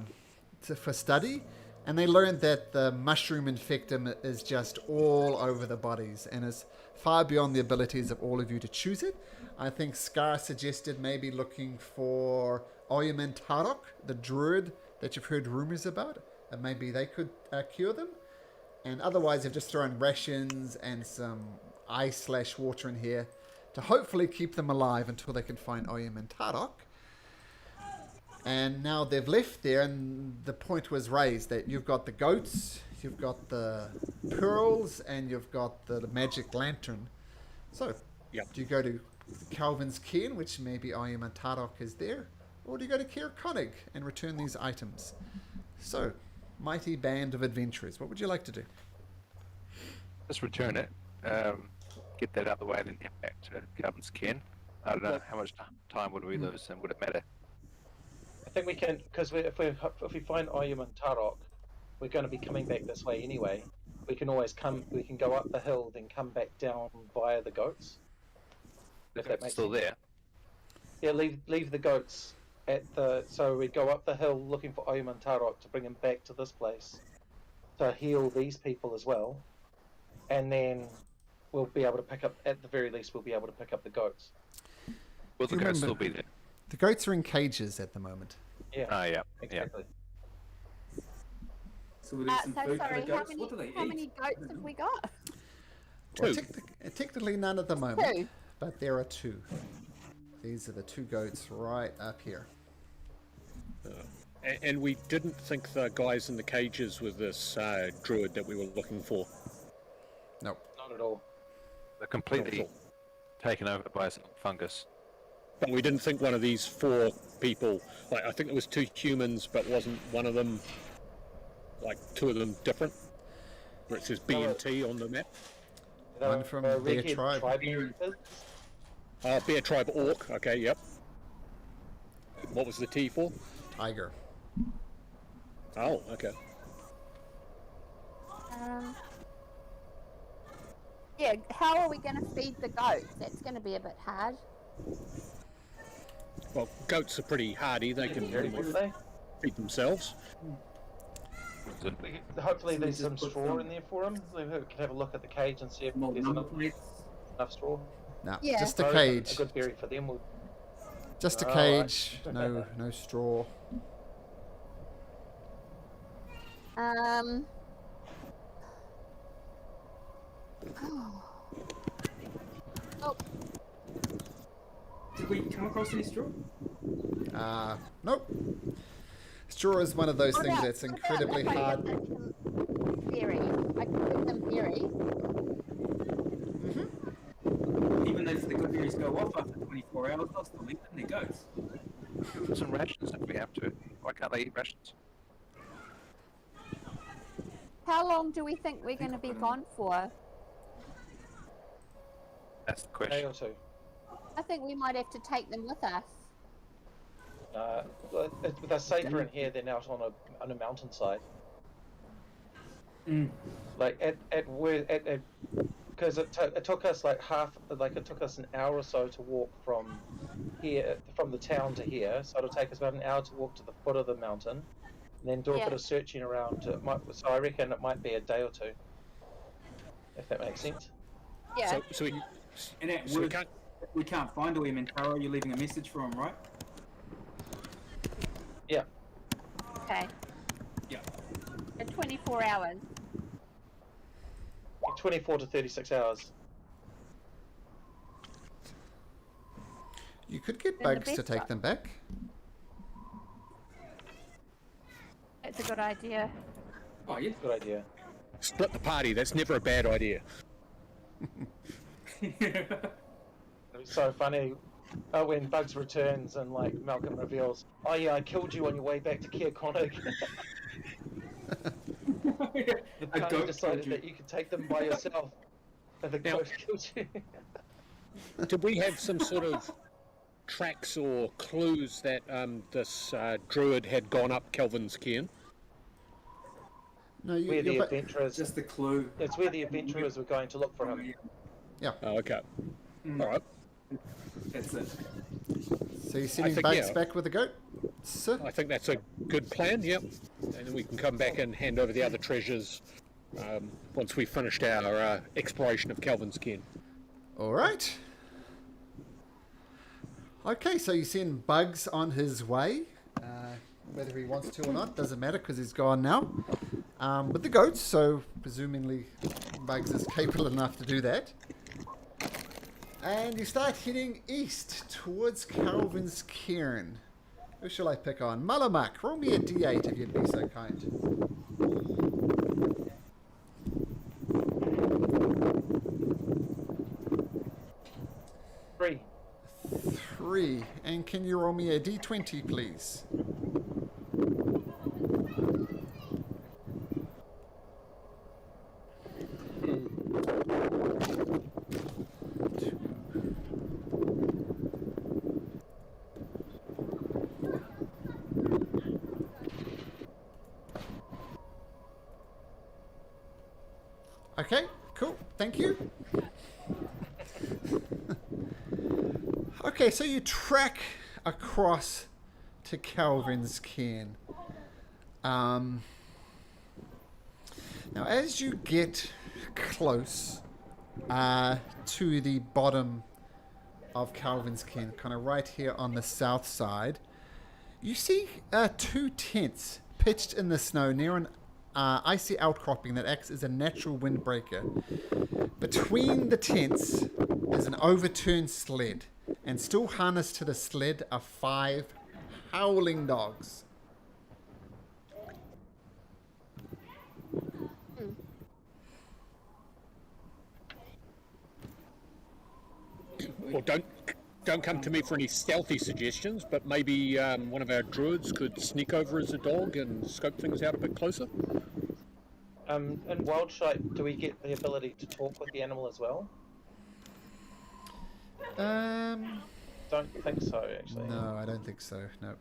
for study. And they learned that the mushroom infectum is just all over the bodies and is far beyond the abilities of all of you to choose it. I think Scar suggested maybe looking for Oyuman Tarok, the druid that you've heard rumors about, and maybe they could cure them. And otherwise, they've just thrown rations and some ice/water in here to hopefully keep them alive until they can find Oyuman Tarok. And now they've left there, and the point was raised that you've got the goats, you've got the pearls, and you've got the magic lantern. So, Yep. do you go to Calvin's Cairn, which maybe Oyuman Tarok is there, or do you go to Cair Konig and return these items? So, mighty band of adventurers, what would you like to do? Just return it. Get that out of the way, and then get back to Calvin's Ken. I don't know how much time would we lose, and would it matter? I think we can, because if we find Oyuman Tarok, we're going to be coming back this way anyway. We can always come. We can go up the hill, then come back down via the goats. If that It's makes still sense. there. Yeah, leave the goats at the. So we go up the hill looking for Oyuman Tarok to bring him back to this place to heal these people as well, and then we'll be able to pick up. At the very least, we'll be able to pick up the goats. Will the Do you ghost still remember- be there? The goats are in cages at the moment. Yeah, Oh, yeah. Yeah. exactly. So we'll do some So food for sorry, the goats. What do they how eat? many goats have we got? Well, Two. technically none at the moment, Two. but there are two. These are the two goats right up here. And we didn't think the guys in the cages were this druid that we were looking for. Nope. Not at all. They're completely taken over by some fungus. But we didn't think one of these 4 people, like I think there was 2 humans, but wasn't one of them, like 2 of them different? Where it says B and T on the map. One from their red-haired tribe. Bear tribe orc, okay, yep. What was the T for? Tiger. Oh, okay. Yeah, how are we going to feed the goats? That's going to be a bit hard. Well, goats are pretty hardy, they can pretty much feed themselves. Hopefully there's some straw in there for them. We could have a look at the cage and see if More there's number enough plates. straw. No, Yeah. just a So cage. A good berry for them would. Just a Oh, cage. right. No straw. Oh, Did we come across any straw? Nope. Straw is one of those what things about- that's what about incredibly if I hard. give them some berries? I can give them berries. Even if the good berries go off after 24 hours, they'll still eat them. They're goats. Give them some rations if we have to. Why can't they eat rations? How long do we think we're going to be gone for? That's the Day question. or two. I think we might have to take them with us. They're safer in here than out on a mountainside. Like because it took us like it took us an hour or so to walk from here, from the town to here. So it'll take us about an hour to walk to the foot of the mountain, and then do a bit of searching around. So I reckon it might be a day or two, if that makes sense. Yeah. So we, And at so we worst, can't. if we can't find William and Taro, you're leaving a message for him, right? Yeah. Okay. Yeah. In 24 hours. 24 to 36 hours. You could get Then the bugs to best take one. them back. That's a good idea. Oh, yeah. Good idea. Split the party, that's never a bad idea. It was so funny when Bugs returns and like Malcolm reveals, "Oh yeah, I killed you on your way back to Keir Connig." The A party goat decided killed you. that you could take them by yourself, and the Now- goat killed you. Did we have some sort of tracks or clues that this druid had gone up Kelvin's cairn? No, Where the you're adventurers, Just the clue. it's where the adventurers were going to look for him. Oh, okay. All right. That's it. so you're sending think, bugs yeah. back with the goat, sir? I think that's a good plan, yep. And then we can come back and hand over the other treasures once we've finished our exploration of Kelvin's cairn. All right. Okay, so you send Bugs on his way. Whether he wants to or not doesn't matter because he's gone now. With the goats, so presumably Bugs is capable enough to do that. And you start heading east towards Calvin's cairn. Who shall I pick on? Malamak, roll me a d8 if you'd be so kind. Three. 3. And can you roll me a d20, please? Okay, cool. Thank you. Okay, so you track across to Calvin's cairn. Now, as you get close to the bottom of Calvin's cairn, kind of right here on the south side, you see 2 tents pitched in the snow near an icy outcropping that acts as a natural windbreaker. Between the tents is an overturned sled, and still harnessed to the sled are 5 howling dogs. Well, don't come to me for any stealthy suggestions, but maybe one of our druids could sneak over as a dog and scope things out a bit closer. In Wildshite, do we get the ability to talk with the animal as well? Don't think so, actually. No, I don't think so. No.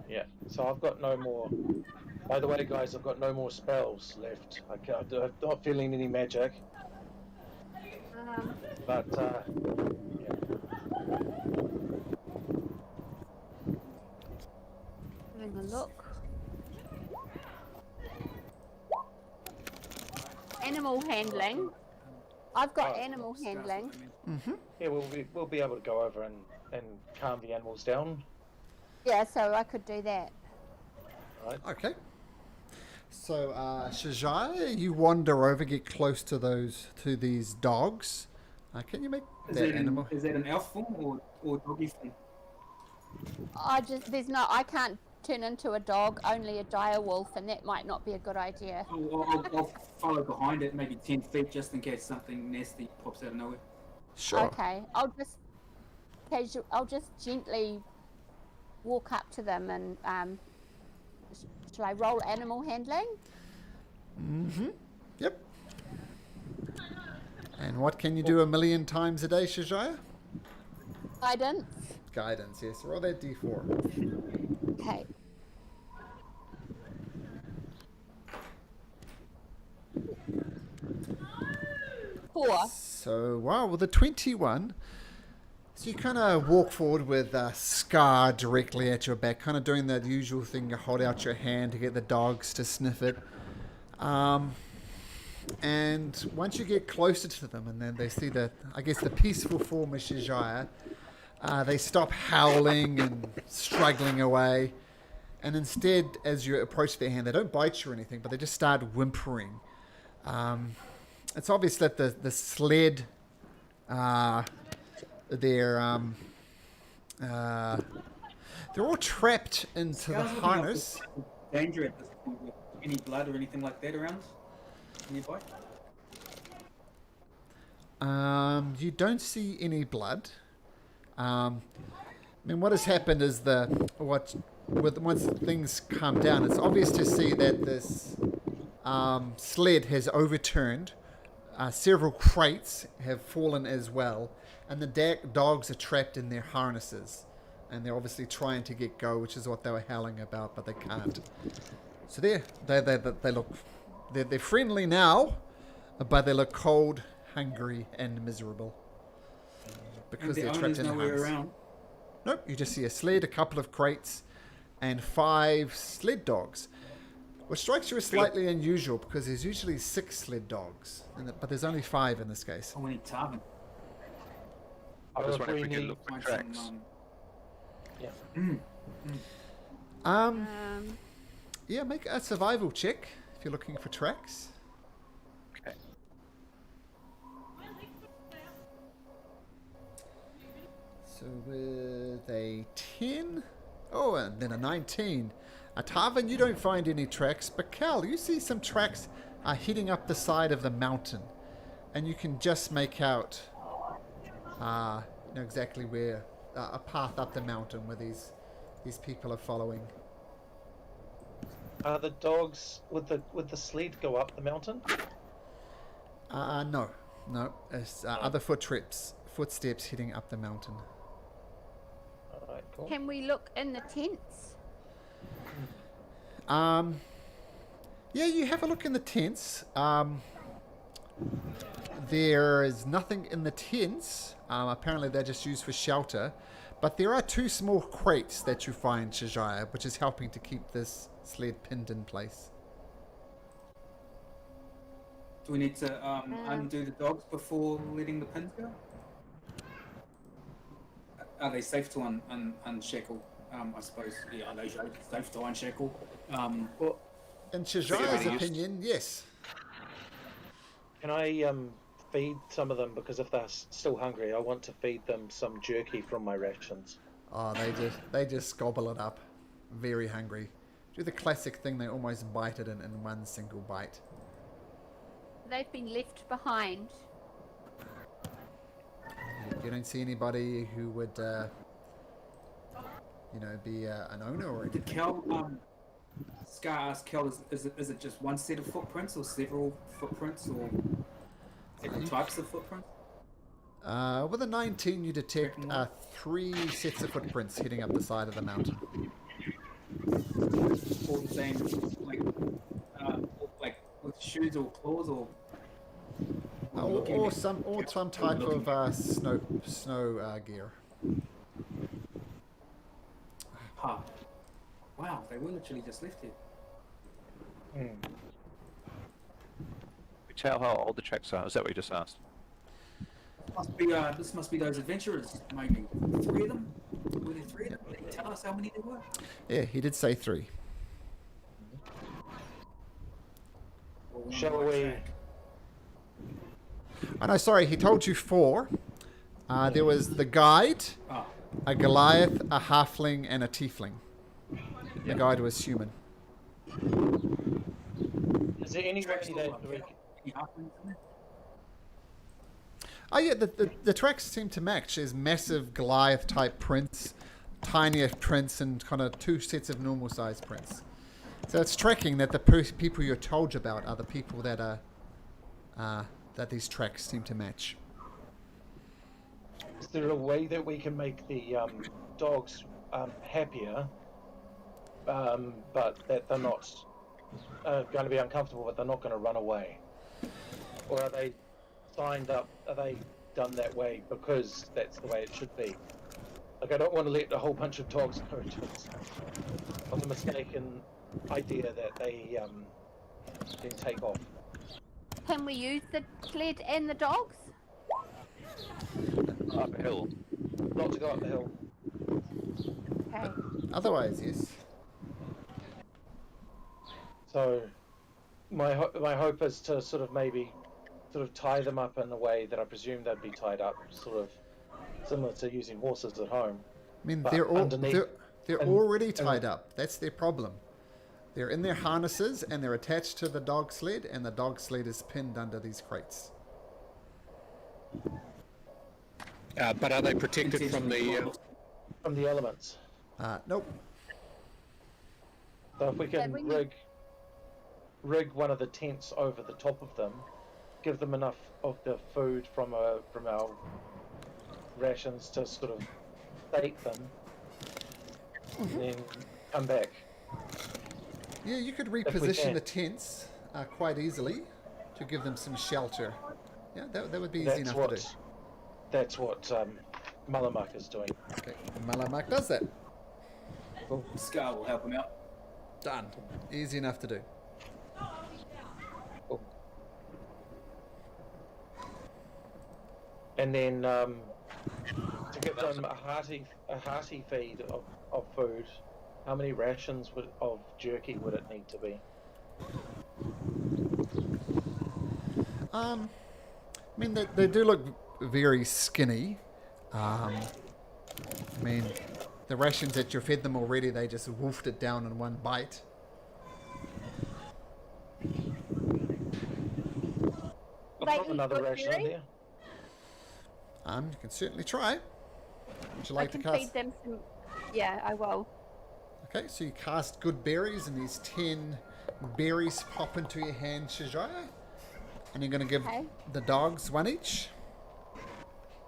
Yeah. So I've got no more. By the way, guys, I've got no more spells left. I'm not feeling any magic. But yeah. Having a look. Animal handling. I've got animal handling. Yeah, we'll be able to go over and calm the animals down. Yeah, so I could do that. Right. Okay. So, Shajaya, you wander over, get close to these dogs. Can you make that animal? Is that an elf form or doggy form? I can't turn into a dog, only a dire wolf, and that might not be a good idea. I'll follow behind it, maybe 10 feet, just in case something nasty pops out of nowhere. Sure. Okay, I'll just gently walk up to them and shall I roll animal handling? Yep. And what can you do 1,000,000 times a day, Shajaya? Guidance. Guidance, yes. Roll that d4. Okay. Four. So, wow, with a 21, so you kind of walk forward with Scar directly at your back, kind of doing that usual thing, you hold out your hand to get the dogs to sniff it. And once you get closer to them and then they see the peaceful form of Shajaya, they stop howling and struggling away. And instead, as you approach their hand, they don't bite you or anything, but they just start whimpering. It's obvious that the sled, they're all trapped into the harness. Danger at this point. Any blood or anything like that around nearby? You don't see any blood. I mean, what has happened is once things calm down, it's obvious to see that this sled has overturned. Several crates have fallen as well, and the dogs are trapped in their harnesses, and they're obviously trying to get go, which is what they were howling about, but they can't. So they look they're friendly now, but they look cold, hungry, and miserable because they're trapped in the harness. Around. Nope, you just see a sled, a couple of crates, and 5 sled dogs. Which strikes you as slightly unusual because there's usually 6 sled dogs, but there's only 5 in this case. Oh, we need Tarvin. I just wonder if we can look for tracks. Yeah, make a survival check if you're looking for tracks. Okay. So with a 10, and then a 19. Tarvin, you don't find any tracks, but Cal, you see some tracks heading up the side of the mountain, and you can just make out, exactly where a path up the mountain where these people are following. The dogs with the sled go up the mountain? No. It's other footsteps heading up the mountain. Alright, cool. Can we look in the tents? Yeah, you have a look in the tents. There is nothing in the tents. Apparently they're just used for shelter. But there are 2 small crates that you find, Shajaya, which is helping to keep this sled pinned in place. Do we need to undo the dogs before letting the pins go? Are they safe to unshackle? I suppose, are they safe to unshackle? Well, In Shajaya's used- opinion, yes. Can I feed some of them, because if they're still hungry, I want to feed them some jerky from my rations. Oh, they just gobble it up. Very hungry. Do the classic thing, they almost bite it in one single bite. They've been left behind. You don't see anybody who would, be an owner or Did anything. Kel, Scar asked Kel, is it just one set of footprints or several footprints or several types of footprints? With a 19, you detect 3 sets of footprints heading up the side of the mountain. All the same, like with shoes or claws or Or some type of snow gear. Huh. Wow, they were literally just left here. We tell how old the tracks are. Is that what you just asked? This must be those adventurers, maybe. 3 of them? Were there 3 of them? Did he tell us how many there were? Yeah, he did say 3. Or were we on Shall the right we- track? Oh no, sorry, he told you 4. There was the guide, Oh, a Goliath, a halfling, and a tiefling. The guide was human. Is there any way tracks still that up. we Any halflings in there? Oh yeah, the tracks seem to match. There's massive Goliath type prints, tinier prints, and kind of 2 sets of normal sized prints. So it's tracking that the people you're told about are the people that are that these tracks seem to match. Is there a way that we can make the dogs happier, but that they're not going to be uncomfortable, but they're not going to run away? Or are they signed up? Are they done that way because that's the way it should be? Like, I don't want to let a whole bunch of dogs go just on the mistaken idea that they then take off. Can we use the sled and the dogs? Up a hill. Not to go up the hill. Okay. Otherwise, yes. So my hope is to sort of tie them up in a way that I presume they'd be tied up, sort of similar to using horses at home. I mean, But they're underneath- and- already tied up. That's their problem. They're in their harnesses and they're attached to the dog sled, and the dog sled is pinned under these crates. But are they protected from the? From the elements. Nope. So if we Yeah, can when you- rig one of the tents over the top of them, give them enough of the food from our rations to sort of bait them, and then come back. Yeah, you could we reposition can. the tents quite easily to give them some shelter. Yeah, that would be easy enough to do. That's what Malamak is doing. Okay, Malamak does that. Well, Scar will help him out. Done. Easy enough to do. And then to give them a hearty feed of food, how many rations of jerky would it need to be? I mean, they do look very skinny. I mean, the rations that you fed them already, they just wolfed it down in one bite. I'll They throw eat another good ration in berries? there. You can certainly try. Would you like I to can cast? feed them some. Yeah, I will. Okay, so you cast good berries, and these 10 berries pop into your hand, Shijaya. And you're going to give Okay. the dogs 1 each.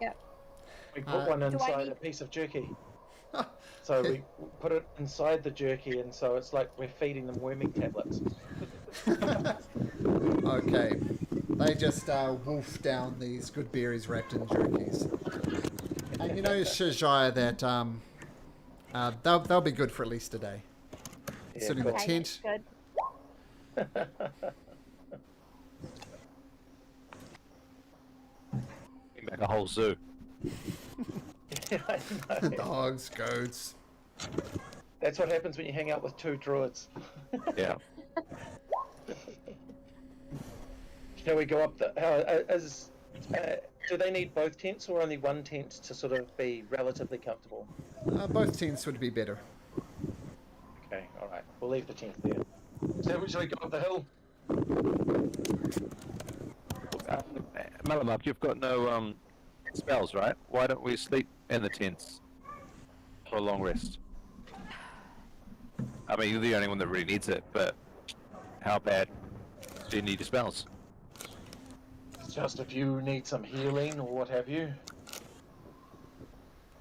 Yep. We put one Do I inside need- a piece of jerky. So we put it inside the jerky, and so it's like we're feeding them worming tablets. Okay. They just wolf down these good berries wrapped in jerkies. And you know, Shijaya, that they'll be good for at least a day. Yeah, Sitting in cool. the Okay, tent. that's good. Bring back a whole zoo. I know. Dogs, goats. That's what happens when you hang out with 2 druids. Yeah. Shall we go up the? Do they need both tents or only one tent to sort of be relatively comfortable? Both tents would be better. Okay, all right. We'll leave the tent there. So shall we go up the hill? Malamark, you've got no spells, right? Why don't we sleep in the tents for a long rest? I mean, you're the only one that really needs it, but how bad do you need your spells? Just if you need some healing or what have you.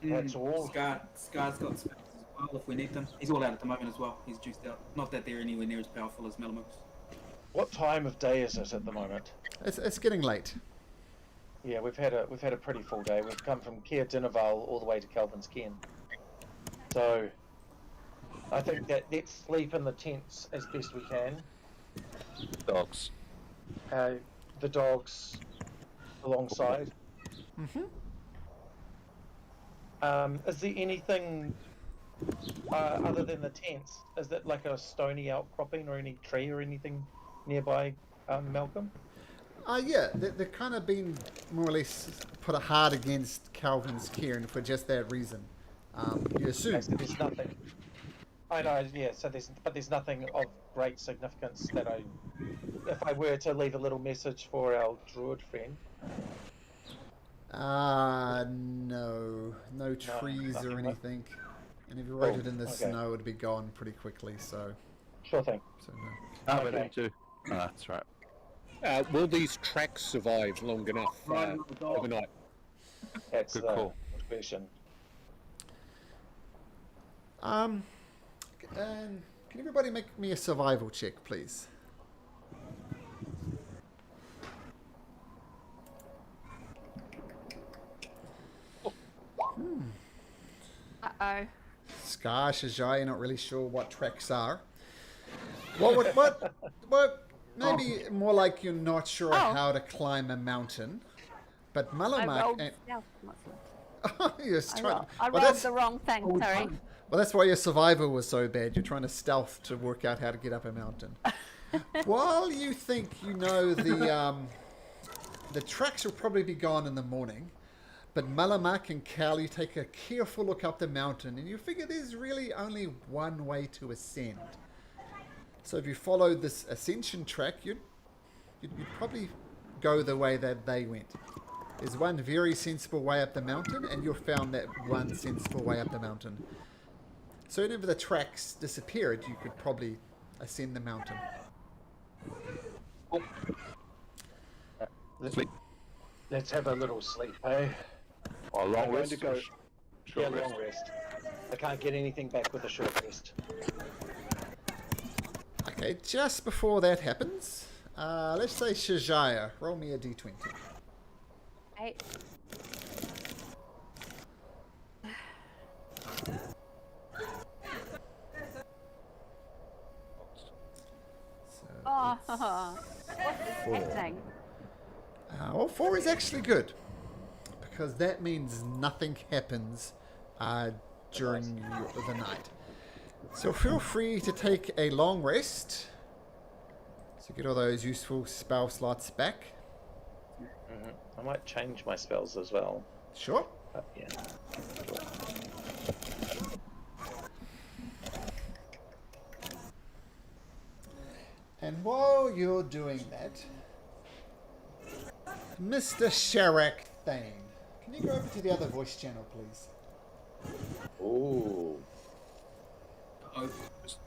That's all. Scar's got spells as well if we need them. He's all out at the moment as well. He's juiced out. Not that they're anywhere near as powerful as Melamook's. What time of day is it at the moment? It's getting late. Yeah, we've had a pretty full day. We've come from Caer Dineval all the way to Kelvin's Ken. So I think that let's sleep in the tents as best we can. Dogs. The dogs alongside. Is there anything other than the tents? Is that like a stony outcropping or any tree or anything nearby, Malcolm? Yeah, they've kind of been more or less put hard against Calvin's Cairn for just that reason. You assume. Okay, so there's nothing. I know, yeah. So there's nothing of great significance that if I were to leave a little message for our druid friend. No trees or nothing. anything. And if you wrote Cool, it in the okay. snow, it'd be gone pretty quickly. So Sure thing. no. But Okay. too. That's right. Will these tracks survive long enough overnight? That's Good the call. question. And can everybody make me a survival check, please? Uh-oh. Scar, Shajai, you're not really sure what tracks are. Well, maybe more like you're not sure Oh. how to climb a mountain. But I Malamak... rolled stealth. Not stealth. Oh, you're trying... I well, rolled that's, the wrong thing, sorry. well, that's why your survival was so bad. You're trying to stealth to work out how to get up a mountain. While you think you know the tracks will probably be gone in the morning, but Malamak and Cal, you take a careful look up the mountain and you figure there's really only one way to ascend. So if you followed this ascension track, you'd probably go the way that they went. There's one very sensible way up the mountain, and you've found that one sensible way up the mountain. So even if the tracks disappeared, you could probably ascend the mountain. Sleep. Let's have a little sleep, eh? Or a long I'm going rest. to go. Short Yeah, rest. long rest. I can't get anything back with a short rest. Okay, just before that happens, let's say Shajaya, roll me a d20. 8. So Oh, it's what is 4. happening? Well, 4 is actually good, because that means nothing happens during the night. So feel free to take a long rest, so get all those useful spell slots back. I might change my spells as well. Sure. But yeah. And while you're doing that, Mr. Sharak Thane, can you go over to the other voice channel, please? Ooh. Oh,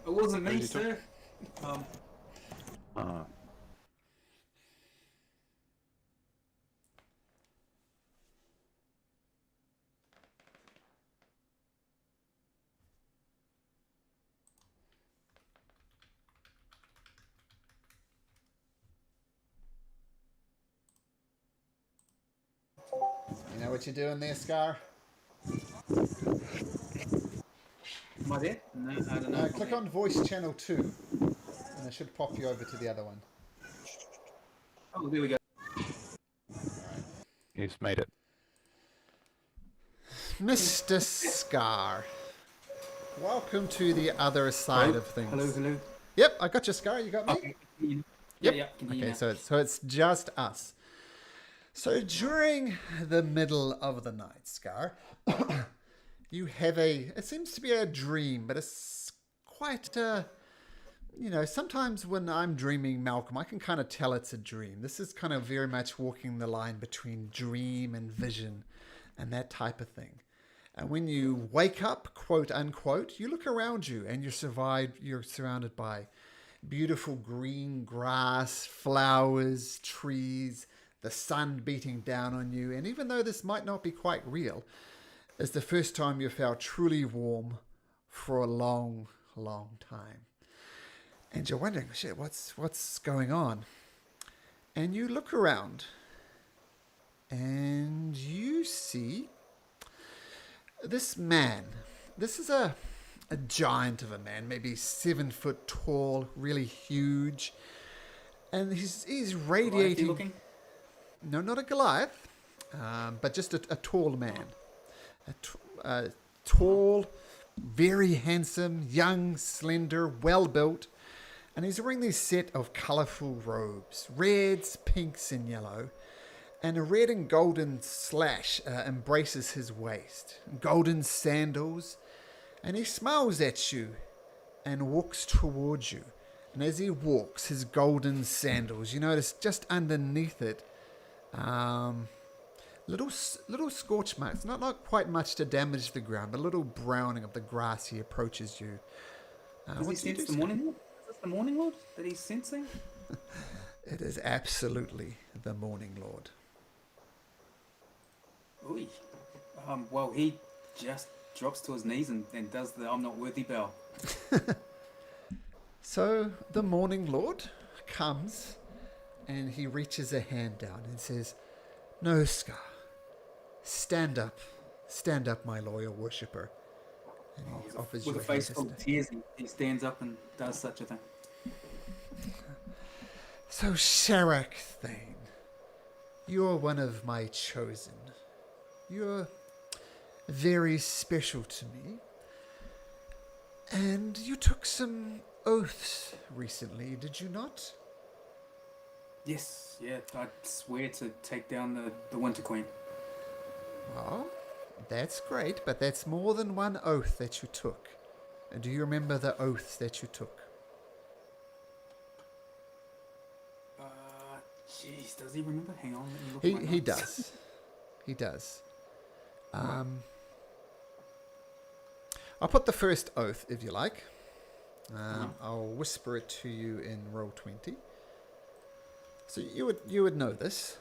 it wasn't me, Really sir. You know what you're doing there, Scar? Am I there? No, I don't know. Click on voice channel 2, and it should pop you over to the other one. Oh, there we go. He's made it. Mr. Scar, welcome to the other side Hello? of things. Hello. Yep, I got your Scar. You got me? Okay. Yeah, yeah, can hear you Okay, now. so it's just us. So during the middle of the night, Scar, you have it seems to be a dream, but it's quite, sometimes when I'm dreaming, Malcolm, I can kind of tell it's a dream. This is kind of very much walking the line between dream and vision and that type of thing. And when you wake up, quote unquote, you look around you and you're surrounded by beautiful green grass, flowers, trees, the sun beating down on you. And even though this might not be quite real, it's the first time you felt truly warm for a long, long time. And you're wondering, shit, what's going on? And you look around and you see this man. This is a giant of a man, maybe 7 foot tall, really huge. And he's radiating. Looking? No, not a Goliath, but just a tall man. A tall, very handsome, young, slender, well built. And he's wearing this set of colourful robes, reds, pinks, and yellow. And a red and golden slash embraces his waist, golden sandals. And he smiles at you and walks towards you. And as he walks, his golden sandals, you notice just underneath it, little scorch marks, not quite much to damage the ground, but a little browning of the grass. He approaches you. Does he sense the morning lord? Is this the morning lord that he's sensing? It is absolutely the morning lord. Ooh. Well, he just drops to his knees and does the I'm not worthy bow. So the morning lord comes and he reaches a hand down and says, "No, Scar, stand up, my loyal worshipper." And he offers you With a hand face to full of stand. tears, he stands up and does such a thing. So Sharak Thane, you're one of my chosen. You're very special to me. And you took some oaths recently, did you not? Yes, yeah, I swear to take down the Winter Queen. Well, that's great, but that's more than one oath that you took. And do you remember the oaths that you took? Jeez, does he remember? Hang on, let me look at my He notes. does. He does. I'll put the first oath, if you like. I'll whisper it to you in roll 20. So you would know this.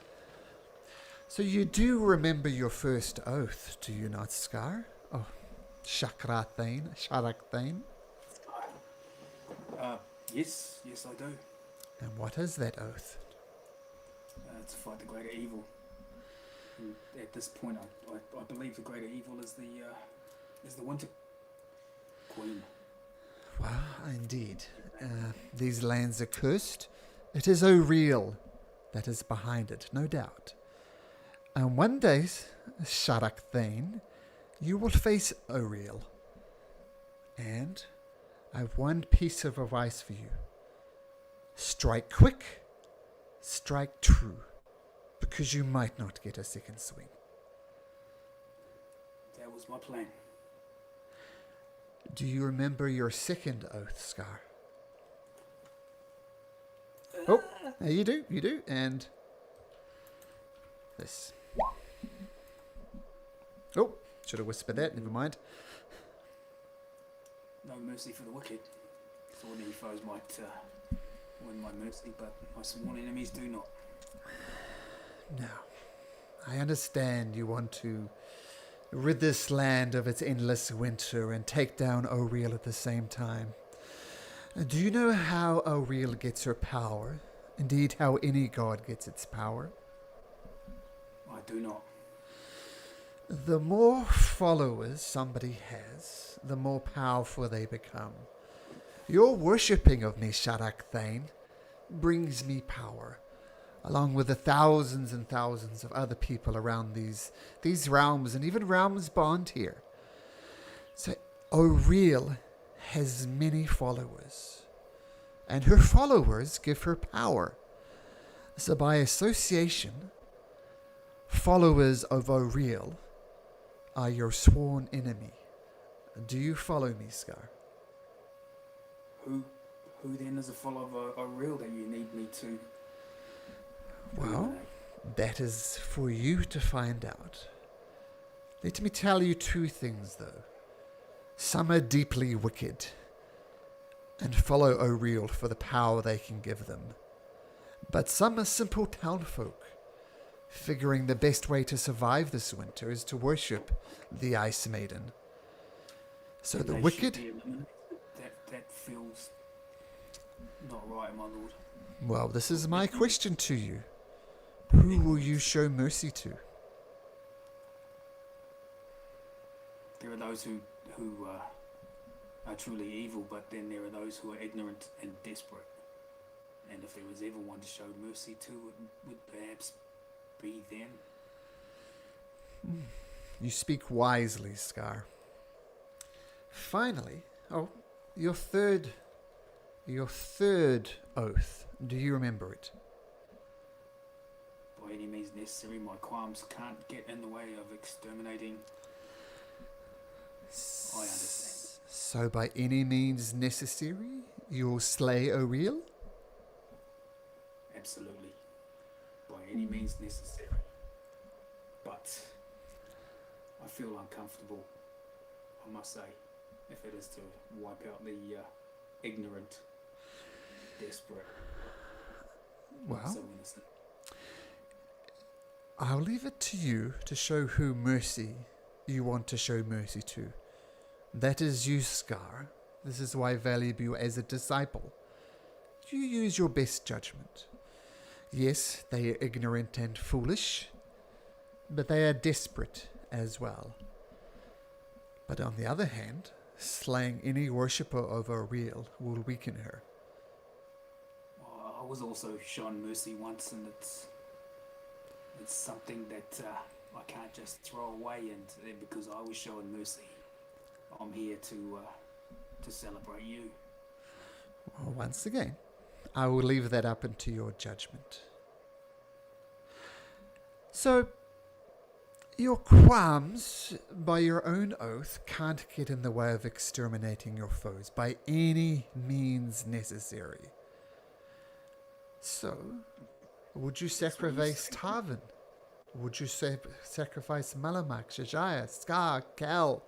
So you do remember your first oath, do you not, Scar? Oh, Sharak Thane. Yes, I do. And what is that oath? To fight the greater evil. And at this point, I believe the greater evil is the Winter Queen. Well, indeed. These lands are cursed. It is O'Real that is behind it, no doubt. And one day, Sharak Thane, you will face O'Real. And I have one piece of advice for you. Strike quick, strike true, because you might not get a second swing. That was my plan. Do you remember your second oath, Scar? Oh, you do, and this. Oh, should have whispered that, never mind. No mercy for the wicked. Sworn foes might win my mercy, but my sworn enemies do not. Now, I understand you want to rid this land of its endless winter and take down O'Real at the same time. Do you know how O'Real gets her power? Indeed, how any god gets its power? I do not. The more followers somebody has, the more powerful they become. Your worshipping of me, Sharak Thane, brings me power, along with the thousands and thousands of other people around these realms and even realms beyond here. So O'Real has many followers. and her followers give her power. So by association, followers of O'Reilly are your sworn enemy. Do you follow me, Scar? Who then is a follower of O'Reilly that you need me to? Well, eliminate? that is for you to find out. Let me tell you two things, though. Some are deeply wicked and follow O'Reilly for the power they can give them. But some are simple townfolk, figuring the best way to survive this winter is to worship the Ice Maiden. So And the they wicked... should be eliminated? That feels not right, my lord. Well, this is my question to you. Who will you show mercy to? There are those who are truly evil, but then there are those who are ignorant and desperate. And if there was ever one to show mercy to, it would perhaps be them. You speak wisely, Scar. Finally, your third oath. Do you remember it? By any means necessary, my qualms can't get in the way of exterminating. I understand. So by any means necessary, you'll slay O'Reilly? Absolutely. By any means necessary. But I feel uncomfortable, I must say, if it is to wipe out the ignorant, desperate, not Well, so innocent. I'll leave it to you to show who mercy you want to show mercy to. That is you, Scar. This is why I value you as a disciple. You use your best judgment. Yes, they are ignorant and foolish, but they are desperate as well. But on the other hand, slaying any worshipper of O'Reilly will weaken her. I was also shown mercy once, and it's something that I can't just throw away. And because I was shown mercy, I'm here to celebrate you. Well, once again, I will leave that up into your judgment. So, your qualms, by your own oath, can't get in the way of exterminating your foes by any means necessary. So, would you sacrifice Tarvin? Would you sacrifice Malamak, Shajaya, Scar, Cal,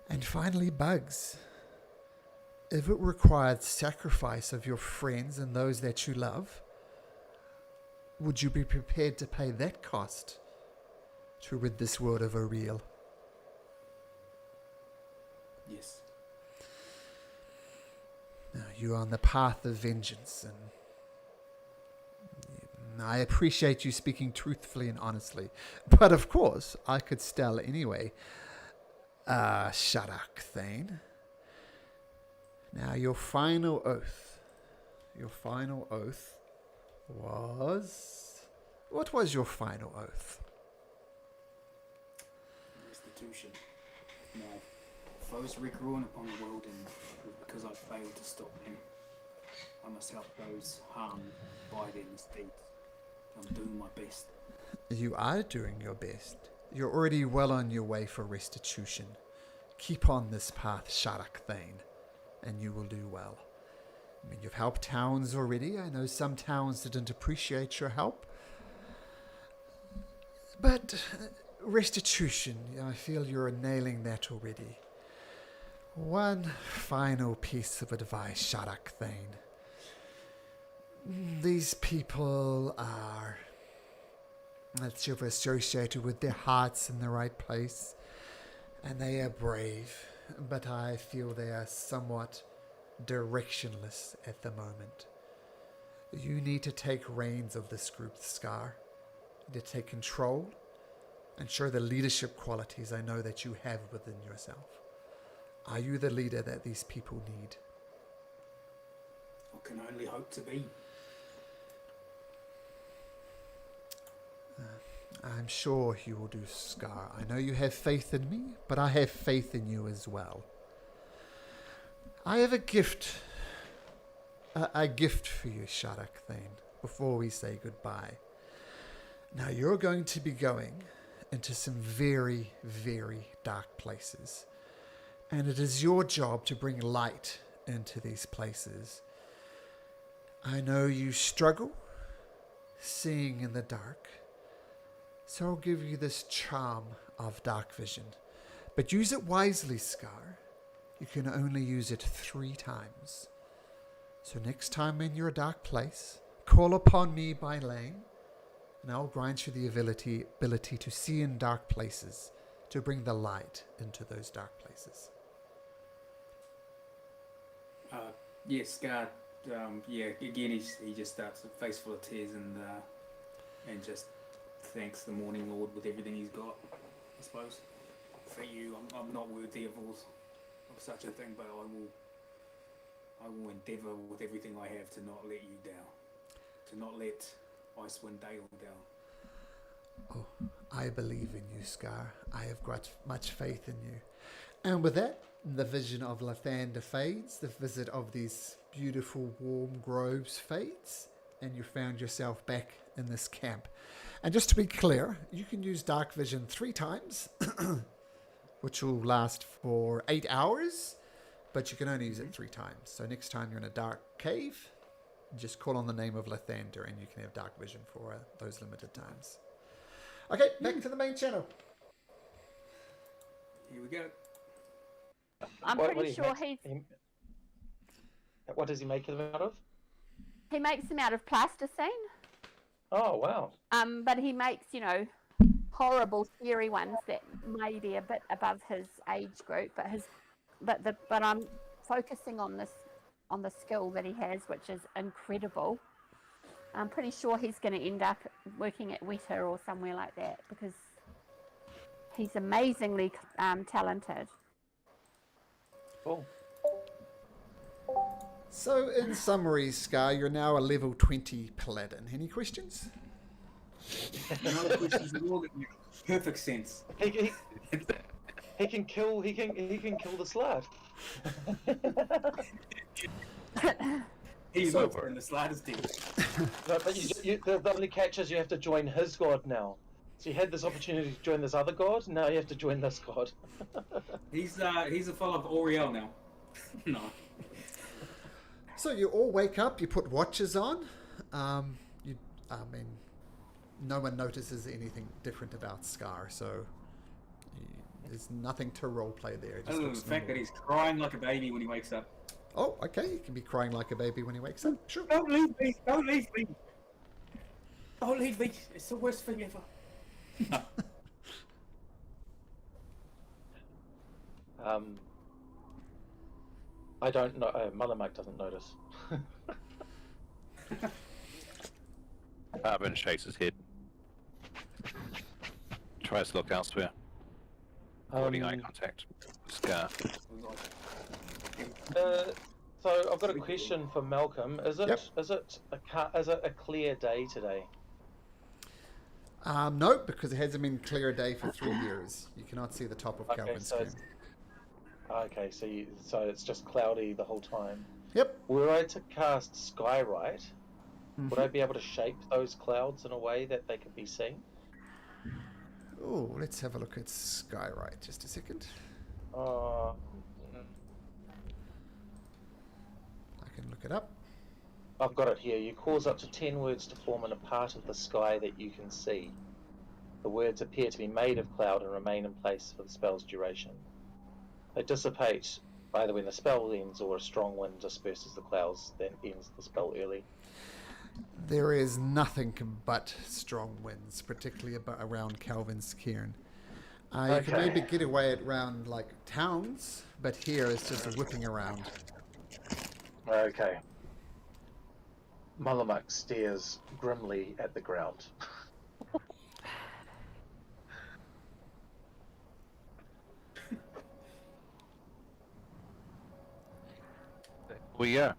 and finally Bugs? If it required sacrifice of your friends and those that you love, would you be prepared to pay that cost to rid this world of O'Reilly? Yes. Now, you are on the path of vengeance, and I appreciate you speaking truthfully and honestly. But of course, I could stell anyway. Shadak Thane. Now, your final oath was... What was your final oath? Restitution. My foes wreak ruin upon the world, and because I failed to stop them, I must help those harmed by their misdeeds. I'm doing my best. You are doing your best. You're already well on your way for restitution. Keep on this path, Shadak Thane, and you will do well. I mean, you've helped towns already. I know some towns didn't appreciate your help. But restitution, I feel you're nailing that already. One final piece of advice, Shadak Thane. These people are, that you've associated with, their hearts in the right place, and they are brave, but I feel they are somewhat directionless at the moment. You need to take reins of this group, Scar. You need to take control and show the leadership qualities I know that you have within yourself. Are you the leader that these people need? I can only hope to be. I'm sure you will do, Scar. I know you have faith in me, but I have faith in you as well. I have a gift a gift for you, Sharak Thane, before we say goodbye. Now, you're going to be going into some very, very dark places. And it is your job to bring light into these places. I know you struggle seeing in the dark. So I'll give you this charm of dark vision. But use it wisely, Scar. You can only use it 3 times. So next time in your dark place, call upon me by name, and I'll grant you the ability to see in dark places, to bring the light into those dark places. Yeah, Scar. Again, he just starts a face full of tears and just thanks the Morning Lord with everything he's got. I suppose for you, I'm not worthy of such a thing, but I will endeavour with everything I have to not let you down, to not let Icewind Dale down. Oh, I believe in you, Scar. I have got much faith in you. And with that, the vision of Lathander fades, the visit of these beautiful warm groves fades, and you found yourself back in this camp. And just to be clear, you can use dark vision 3 times, which will last for 8 hours, but you can only use it 3 times. So next time you're in a dark cave, just call on the name of Lathander and you can have dark vision for those limited times. Okay, back to the main channel. Here we go. I'm pretty sure What does he make them out of? he makes them out of plasticine. Oh, wow. But he makes, horrible, scary ones that may be a bit above his age group. But I'm focusing on the skill that he has, which is incredible. I'm pretty sure he's going to end up working at Weta or somewhere like that because he's amazingly talented. Cool. So, in summary, Scar, you're now a level 20 paladin. Any questions? No questions at all. That make perfect sense. He can kill the slut. He's over in the slightest deal. No, but the only catch is you have to join his god now. So you had this opportunity to join this other god. Now you have to join this god. He's a fellow of Oriel now. No. So you all wake up, you put watches on. No one notices anything different about Scar, so there's nothing to roleplay there. It just Other than looks the fact that normal. he's crying like a baby when he wakes up. Oh, okay, you can be crying like a baby when he wakes up. Sure. Don't leave me! Don't leave me! Don't leave me! It's the worst thing ever. I don't know. Mother Mike doesn't notice. Arvin shakes his head. Tries to look elsewhere. Avoiding eye contact. Scar. So I've got a question for Malcolm. Is it a clear day today? No, because it hasn't been clear day for 3 years. You cannot see the top of Calvin's so skin. so it's just cloudy the whole time. Yep. Were I to cast Skywrite, would I be able to shape those clouds in a way that they could be seen? Oh, let's have a look at Skywrite. Just a second. Uh, I can look it up. I've got it here. You cause up to 10 words to form in a part of the sky that you can see. The words appear to be made of cloud and remain in place for the spell's duration. They dissipate either when the spell ends or a strong wind disperses the clouds, then ends the spell early. There is nothing but strong winds, particularly around Calvin's cairn. You can maybe get away around like towns, but here it's just a whipping around. Okay. Mullamuck stares grimly at the ground. We go.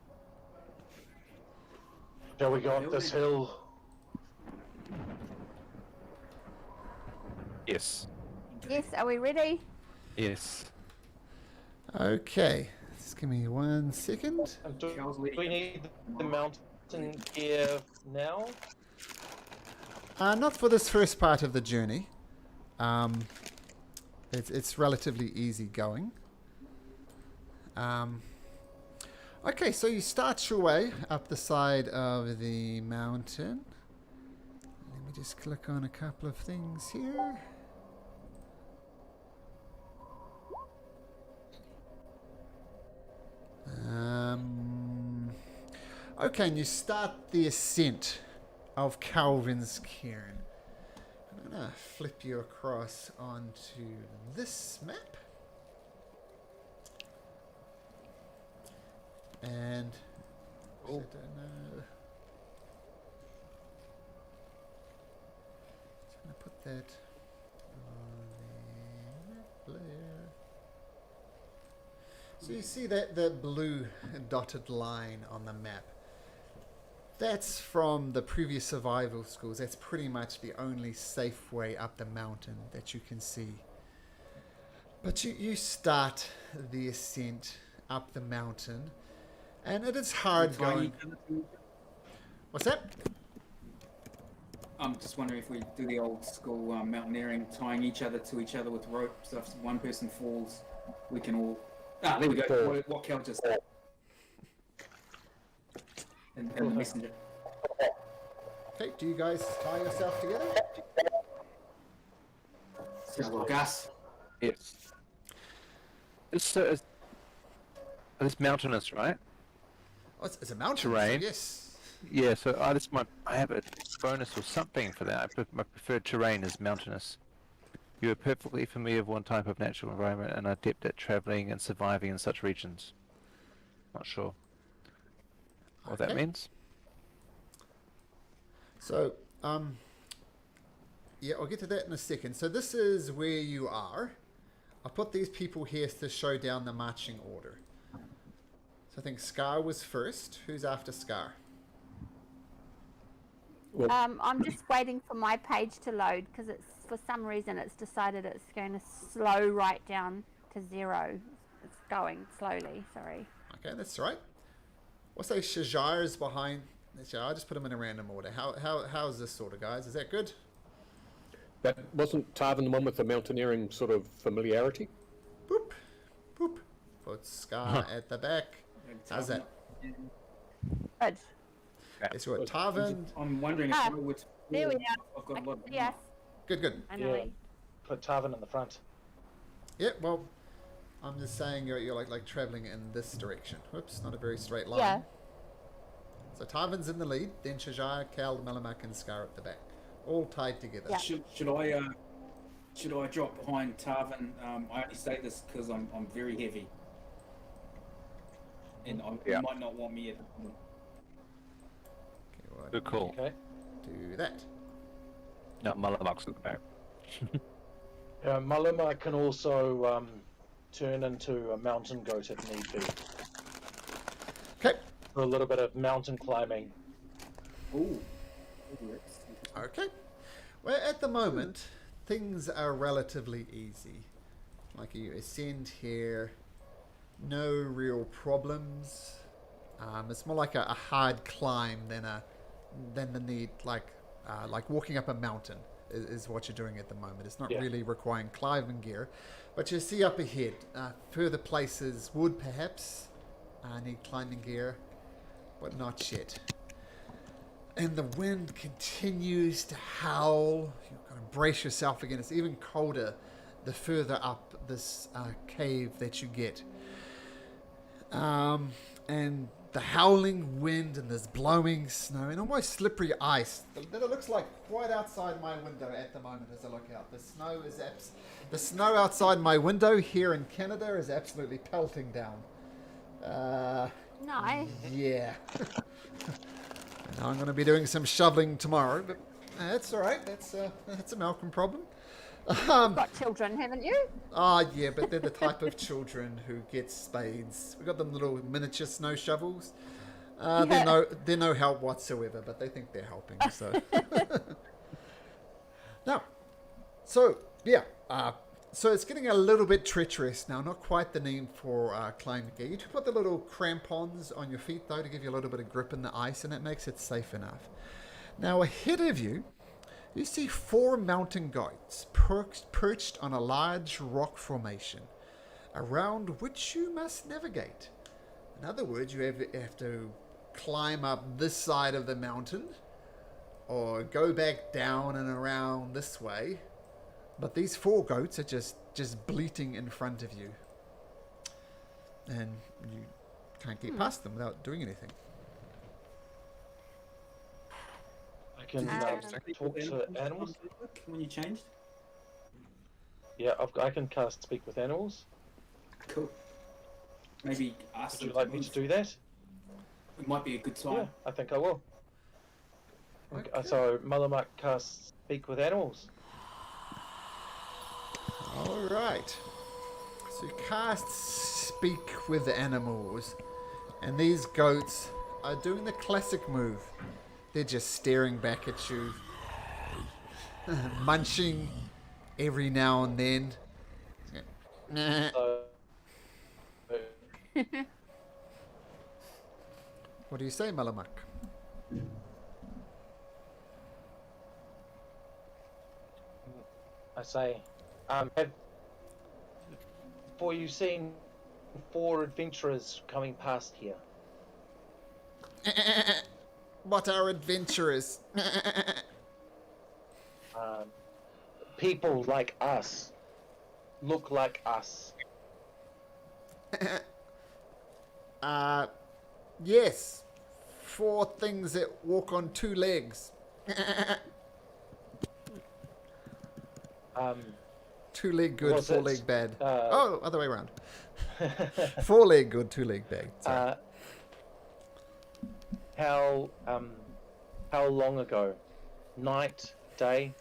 Shall we go up this hill? Yes. Yes, are we ready? Yes. Okay, Just give me 1 second. And do Charles we need the mountain gear now? Not for this first part of the journey. It's relatively easy going. Okay, so you start your way up the side of the mountain. Let me just click on a couple of things here. Okay, and you start the ascent of Calvin's Cairn. I'm going to flip you across onto this map. And I don't know. Just going to put that on the map layer. So you see that the blue dotted line on the map. That's from the previous survival schools. That's pretty much the only safe way up the mountain that you can see. But you start the ascent up the mountain, and it is hard going. What's that? I'm just wondering if we do the old school mountaineering, tying each other to each other with rope. So if one person falls, we can all. Ah, there we go. What Cal just said. And the messenger. Okay, do you guys tie yourself together? Gus. Yes. It's mountainous, right? Oh, it's a mountain. Terrain. So yes. Yeah, so I have a bonus or something for that. My preferred terrain is mountainous. You are perfectly familiar with one type of natural environment and are adept at travelling and surviving in such regions. Not sure what that Okay. means. So, yeah, I'll get to that in a second. So this is where you are. I put these people here to show down the marching order. So I think Scar was first. Who's after Scar? Well, I'm just waiting for my page to load because it's for some reason it's decided it's going to slow right down to 0. It's going slowly. Sorry. Okay, that's right. We'll say Shajar is behind. I'll just put them in a random order. How's this sort of, guys? Is that good? that wasn't Tarvin the one with the mountaineering sort of familiarity? Boop, boop. Put Scar at the back. How's that? Good. It's what Tarvin. I'm wondering if Ah, I would. There we I've got a lot. Yes, Good. I know. Yeah. Put Tarvin in the front. Yeah, well, I'm just saying you're like traveling in this direction. Whoops, not a very straight line. Yeah. So Tarvin's in the lead, then Shajar, Cal, Malamak, and Scar at the back, all tied together. Yeah. Should I drop behind Tarvin? I only say this because I'm very heavy, and Yeah. you might not want me at the moment. Okay, well, Good call. Okay. do that. No, Mullamuck's at the back. Maluma can also turn into a mountain goat if need be. Okay. For a little bit of mountain climbing. Ooh. Okay. Well, at the moment, things are relatively easy. Like you ascend here, no real problems. It's more like a hard climb than the need like walking up a mountain is what you're doing at the moment. It's not really requiring climbing gear, but you see up ahead further places would perhaps need climbing gear, but not yet. And the wind continues to howl. You've got to brace yourself again. It's even colder the further up this cave that you get. And the howling wind and this blowing snow and almost slippery ice that it looks like quite outside my window at the moment as I look out. The snow outside my window here in Canada is absolutely pelting down. Nice. Yeah. And I'm going to be doing some shoveling tomorrow, but that's all right. That's a Malcolm problem. You've got children, haven't you? Yeah, but they're the type of children who get spades. We got them little miniature snow shovels. They're no help whatsoever, but they think they're helping. So now, So it's getting a little bit treacherous now. Not quite the name for climbing gear. You put the little crampons on your feet though to give you a little bit of grip in the ice, and it makes it safe enough. Now ahead of you, you see 4 mountain goats perched on a large rock formation, around which you must navigate. In other words, you have to climb up this side of the mountain, or go back down and around this way. But these 4 goats are just bleating in front of you. And you can't get past them without doing anything. I can talk to animals. When you changed? Yeah, I can cast Speak with Animals. Cool. Maybe ask Would you them like me to do that? It might be a good sign. Yeah, I think I will. Okay. So, Malamak casts Speak with Animals. Alright. So you cast Speak with Animals. And these goats are doing the classic move. They're just staring back at you. Munching every now and then. So, What do you say, Malamak? I say, for you seen 4 adventurers coming past here? What are adventurers? People like us. Look like us. Yes. 4 things that walk on 2 legs. 2-leg good, Was 4-leg it, bad. Other way around. 4-leg good, 2-leg bad. Sorry. How long ago? Night, day?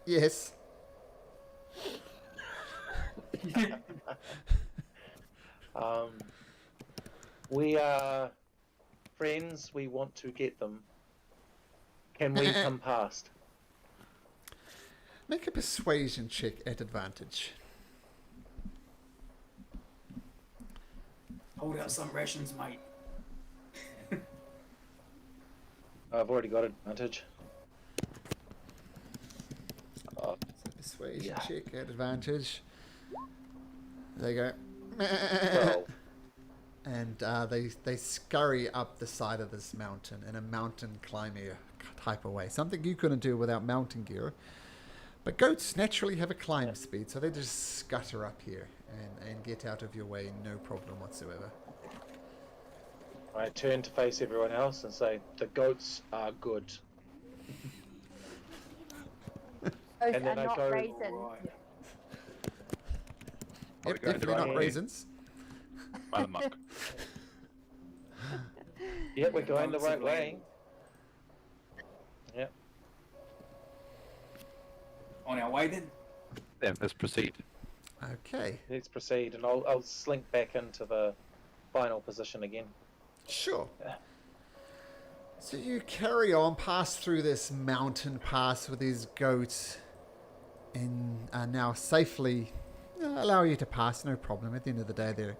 Yes. We are friends. We want to get them. Can we come past? Make a persuasion check at advantage. Hold out some rations, mate. I've already got advantage. So persuasion check at advantage. There you go. 12. And they scurry up the side of this mountain in a mountain climbing type of way. Something you couldn't do without mountain gear. But goats naturally have a climb speed, so they just scutter up here and get out of your way, no problem whatsoever. I turn to face everyone else and say, the goats are good. Those And are then I not go- raisins. Yep, going definitely not right raisins. Malamak. Yeah, we're going the Goats are right way. Yeah. On our way then? Then let's proceed. Okay, Let's proceed, and I'll slink back into the final position again. sure. So you carry on, pass through this mountain pass with these goats, and now safely allow you to pass, no problem. At the end of the day, they're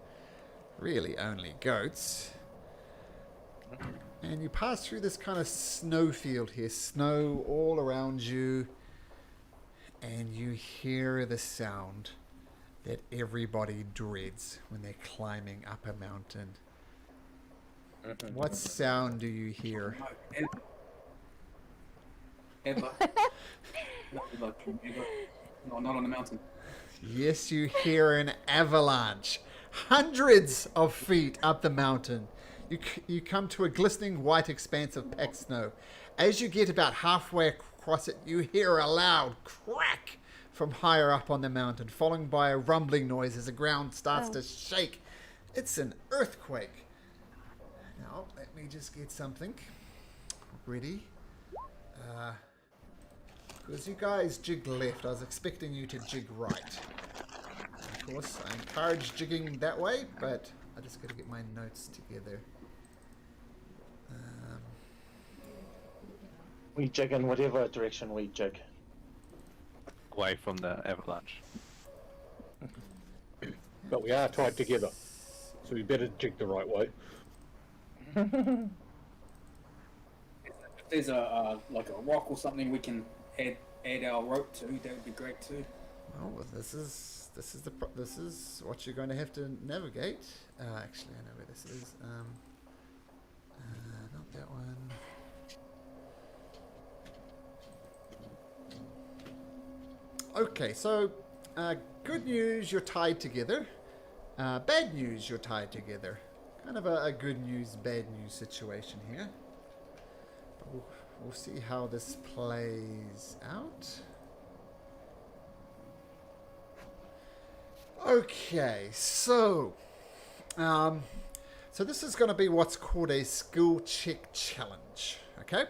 really only goats. And you pass through this kind of snow field here, snow all around you, and you hear the sound that everybody dreads when they're climbing up a mountain. What sound do you hear? Ever. Ever. No, not on the mountain. Yes, you hear an avalanche, hundreds of feet up the mountain. You come to a glistening white expanse of packed snow. As you get about halfway across it, you hear a loud crack from higher up on the mountain, followed by a rumbling noise as the ground starts to shake. It's an earthquake. Now, let me just get something ready. Because you guys jig left, I was expecting you to jig right. Of course, I encourage jigging that way, but I just got to get my notes together. We jig in whatever direction we jig. away from the avalanche. But we are tied together, so we better jig the right way. If there's a like a rock or something we can add our rope to, that would be great too. Well, this is what you're going to have to navigate. Actually, I know where this is. Not that one. Okay, so good news, you're tied together. Bad news, you're tied together. Kind of a good news, bad news situation here. But we'll see how this plays out. Okay, so this is going to be what's called a skill check challenge. Okay,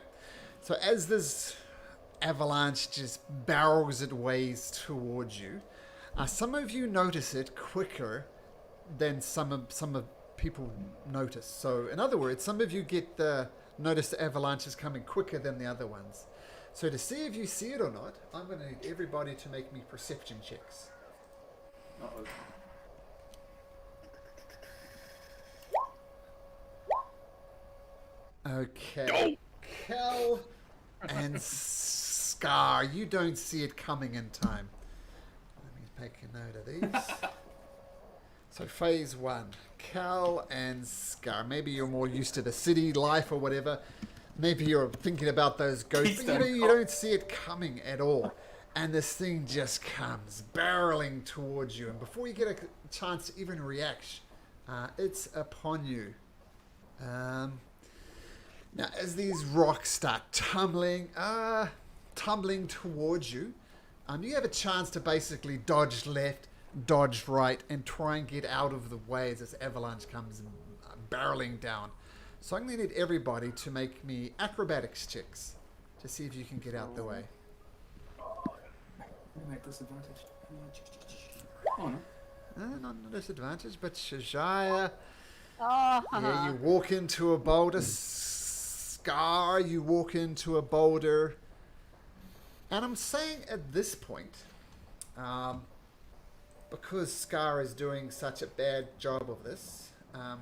so as this avalanche just barrels its ways towards you, some of you notice it quicker than some of people notice. So in other words, some of you notice the avalanche is coming quicker than the other ones. So to see if you see it or not, I'm going to need everybody to make me perception checks. Uh-oh. Okay. Kel and Scar, you don't see it coming in time. Let me make a note of these. So phase 1, Cal and Scar. Maybe you're more used to the city life or whatever. Maybe you're thinking about those ghosts, but you don't see it coming at all. And this thing just comes barreling towards you. And before you get a chance to even react, it's upon you. Now, as these rocks start tumbling towards you, you have a chance to basically dodge left, dodge right, and try and get out of the way as this avalanche comes barreling down. So I'm going to need everybody to make me acrobatics checks to see if you can get out the way. Make disadvantage. Oh no. Not a disadvantage, but Shajaya, Oh, yeah, you walk into a boulder. Scar, you walk into a boulder. And I'm saying at this point, because Scar is doing such a bad job of this, I'm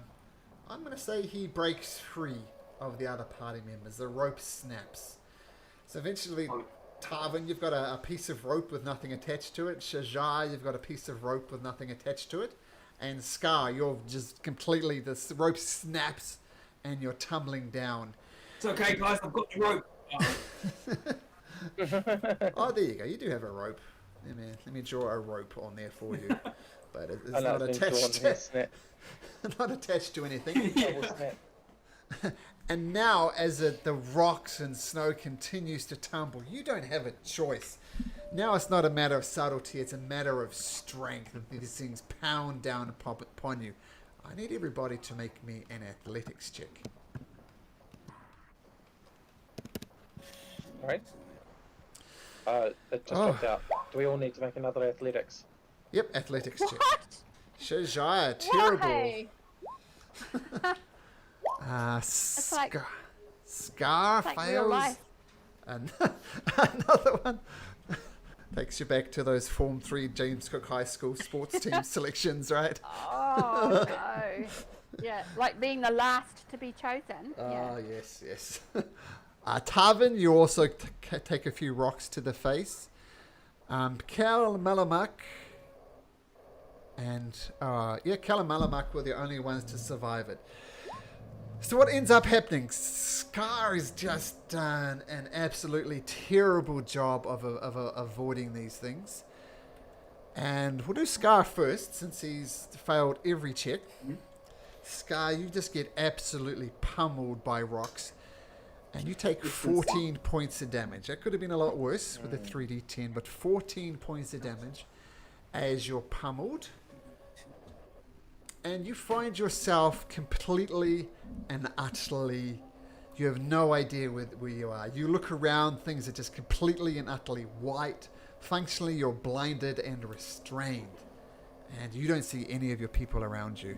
going to say he breaks free of the other party members. The rope snaps. So eventually, Tarvin, you've got a piece of rope with nothing attached to it. Shajai, you've got a piece of rope with nothing attached to it. And Scar, you're just completely, this rope snaps and you're tumbling down. It's okay, guys. I've got the rope. Oh, there you go. You do have a rope. Let me draw a rope on there for you. But it's not attached not attached to anything. And now, as the rocks and snow continues to tumble, you don't have a choice. Now it's not a matter of subtlety, it's a matter of strength. These things pound down upon you. I need everybody to make me an athletics check. Alright. It just dropped out. Do we all need to make another athletics? Yep, athletics check. Shajaya, terrible. Why? Scar like real fails. life. And another one takes you back to those Form 3 James Cook High School sports team selections, right? Oh no. Yeah, like being the last to be chosen. Ah, yes. Tarvin, you also take a few rocks to the face. Cal, Malamak, and Cal and Malamak were the only ones to survive it. So what ends up happening? Scar has just done an absolutely terrible job of avoiding these things. And we'll do Scar first, since he's failed every check. Scar, you just get absolutely pummeled by rocks. And you take 14 points of damage. That could have been a lot worse with a 3d10, but 14 points of damage as you're pummeled. And you find yourself completely and utterly, you have no idea where you are. You look around, things are just completely and utterly white. Functionally, you're blinded and restrained. And you don't see any of your people around you.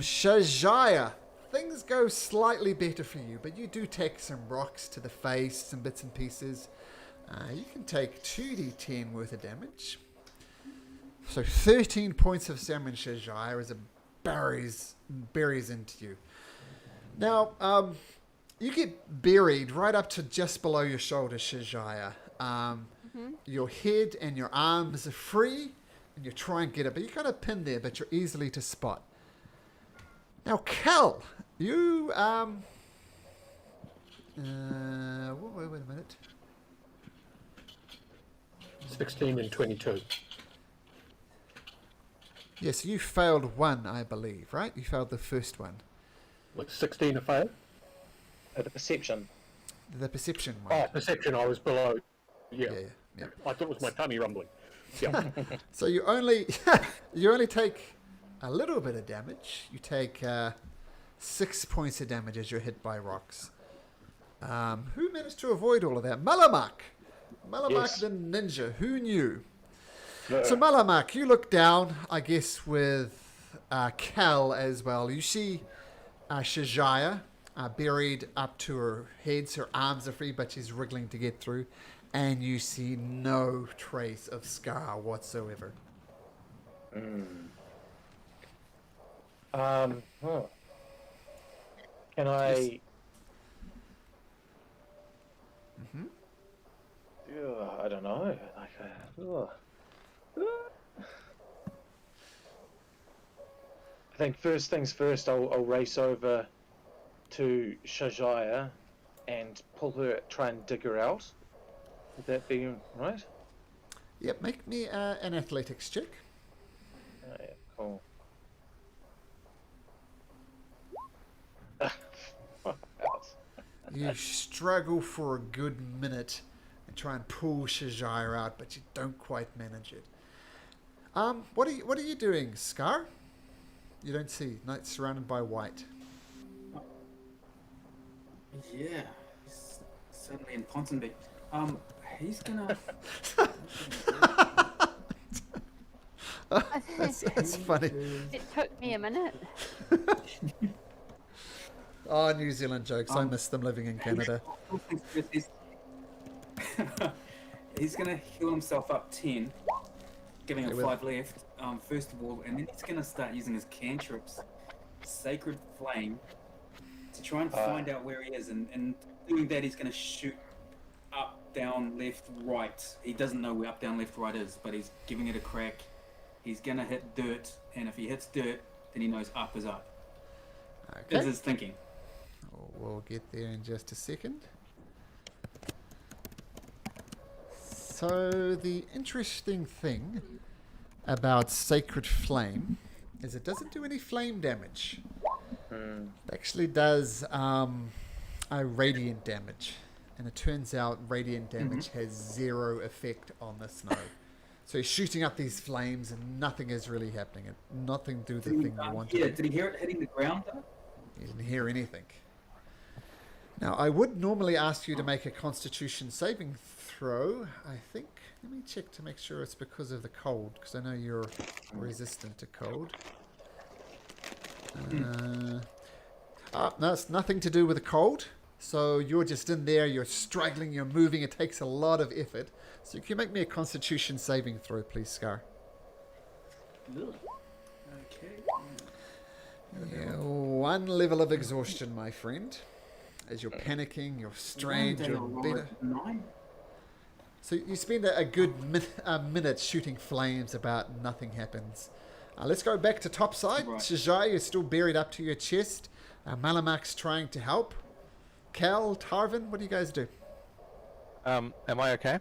Shajaya, things go slightly better for you, but you do take some rocks to the face, some bits and pieces. You can take 2d10 worth of damage. So 13 points of salmon Shajaya as it buries into you. Now, you get buried right up to just below your shoulder, Shajaya. Your head and your arms are free, and you try and get it, but you're kind of pinned there, but you're easily to spot. Now, Cal, you, wait a minute. 16 and 22. Yes, you failed one, I believe, right? You failed the first one. With 16 a fail? The perception. The perception one. Oh, perception, I was below. Yeah. Yeah. I thought it was my tummy rumbling. Yeah. So you only you only take a little bit of damage. You take 6 points of damage as you're hit by rocks. Who managed to avoid all of that? Malamak! Malamak Yes. the ninja. Who knew? No. So Malamak, you look down, I guess, with Cal as well. You see Shajaya buried up to her head. Her arms are free, but she's wriggling to get through. And you see no trace of scar whatsoever. Huh. Can I? I don't know. I think first things first. I'll race over to Shajaya and pull her, try and dig her out. Would that be right? Yep, make me an athletics check. Oh, yeah, cool. You struggle for a good minute and try and pull Shajaya out, but you don't quite manage it. What are you doing, Scar? You don't see. No, it's surrounded by white. Yeah, he's certainly in Ponsonby. He's gonna. That's funny. It took me a minute. Oh, New Zealand jokes. I miss them living in Canada. He's gonna heal himself up 10, giving him Okay, well- 5 left. First of all, and then he's gonna start using his cantrips, Sacred Flame, to try and find out where he is. And doing that, he's gonna shoot up, down, left, right. He doesn't know where up, down, left, right is, but he's giving it a crack. He's gonna hit dirt, and if he hits dirt, then he knows up is up. Is Okay. his thinking. We'll get there in just a second. So the interesting thing about Sacred Flame is it doesn't do any flame damage. It actually does radiant damage. And it turns out radiant damage has 0 effect on the snow. So he's shooting up these flames and nothing is really happening. Nothing do the thing you want to do. Did he hear it hitting the ground though? You didn't hear anything. Now, I would normally ask you to make a Constitution saving throw, I think. Let me check to make sure it's because of the cold, because I know you're resistant to cold. No, it's nothing to do with the cold. So you're just in there, you're struggling, you're moving, it takes a lot of effort. So can you make me a Constitution saving throw, please, Scar? Okay. Yeah, 1 level of exhaustion, my friend. As you're panicking, you're strained, you're better. 9. So you spend a good minute shooting flames about nothing happens. Let's go back to topside. Right. Shajaya is still buried up to your chest. Malamak's trying to help. Cal, Tarvin, what do you guys do? Am I okay?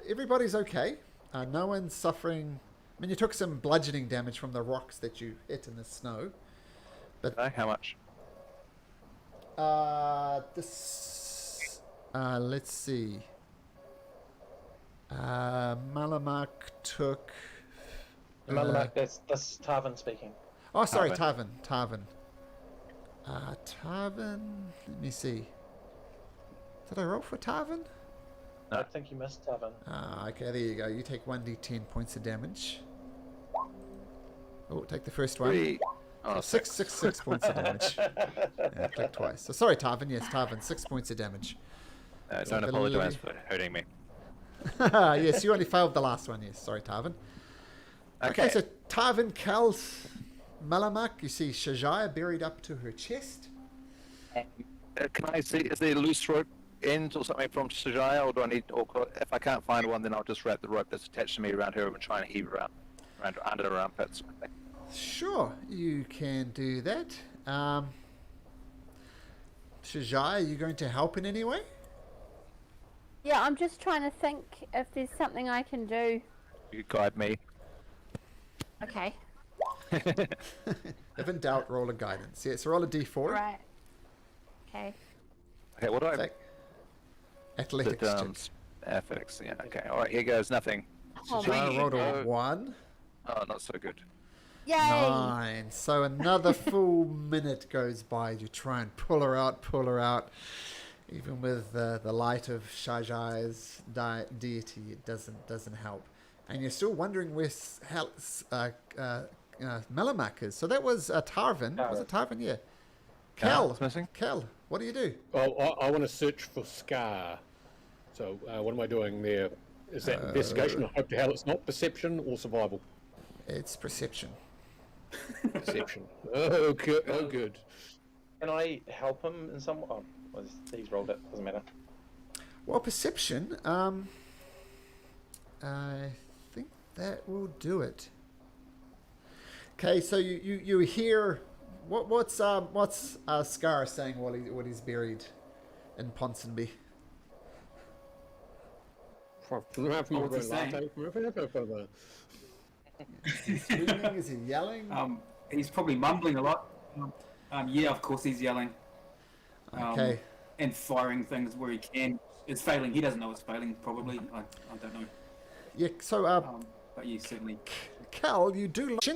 Everybody's okay. No one's suffering. I mean, you took some bludgeoning damage from the rocks that you hit in the snow. No, how much? Let's see. Malamak took. Malamak, that's Tarvin speaking. Oh, sorry, Tarvin. Tarvin. Tarvin. Let me see. Did I roll for Tarvin? No. I think you missed Tarvin. Okay, there you go. You take 1d10 points of damage. Oh, take the first one. 3. Oh, 6 points of damage. Yeah, click twice. So sorry, Tarvin. Yes, Tarvin. 6 points of damage. Don't apologise for hurting me. Yes, you only failed the last one. Yes, sorry, Tarvin. Okay, so Tarvin kills Malamak. You see Shajaya buried up to her chest. Can I see? Is there a loose rope end or something from Sajaya, or do I need? Or if I can't find one, then I'll just wrap the rope that's attached to me around her and try and heave her out, under her armpits. Sure, you can do that. Shajaya, are you going to help in any way? Yeah, I'm just trying to think if there's something I can do. You guide me. Okay. If in doubt, roll a guidance. Yes, roll a d4. Right. Okay. Okay, what do I? Athletics check. Athletics. Yeah. Okay. All right. Here goes. Nothing. Oh, Shajaya rolled a Oh. 1. Oh, not so good. Yay! 9. So another full minute goes by. You try and pull her out. Even with the light of Shajaya's deity, it doesn't help. And you're still wondering where Melamak is. So that was Tarvin. Was it Tarvin? Yeah. Kel. Missing? Kel, what do you do? Oh, I want to search for Scar. So what am I doing there? Is that investigation? I hope to hell it's not perception or survival. It's perception. Perception. Oh, good. Oh, good. Can I help him in some? Oh, well, he's rolled it. Doesn't matter. Well, perception. I think that will do it. Okay, so you hear what's Scar saying while he's buried in Ponsonby? What's Is he screaming? Is he yelling? He's probably mumbling a lot. Yeah, of course he's yelling. Okay. And firing things where he can. It's failing. He doesn't know it's failing, probably. I don't know. Yeah, so But you certainly... Cal, you do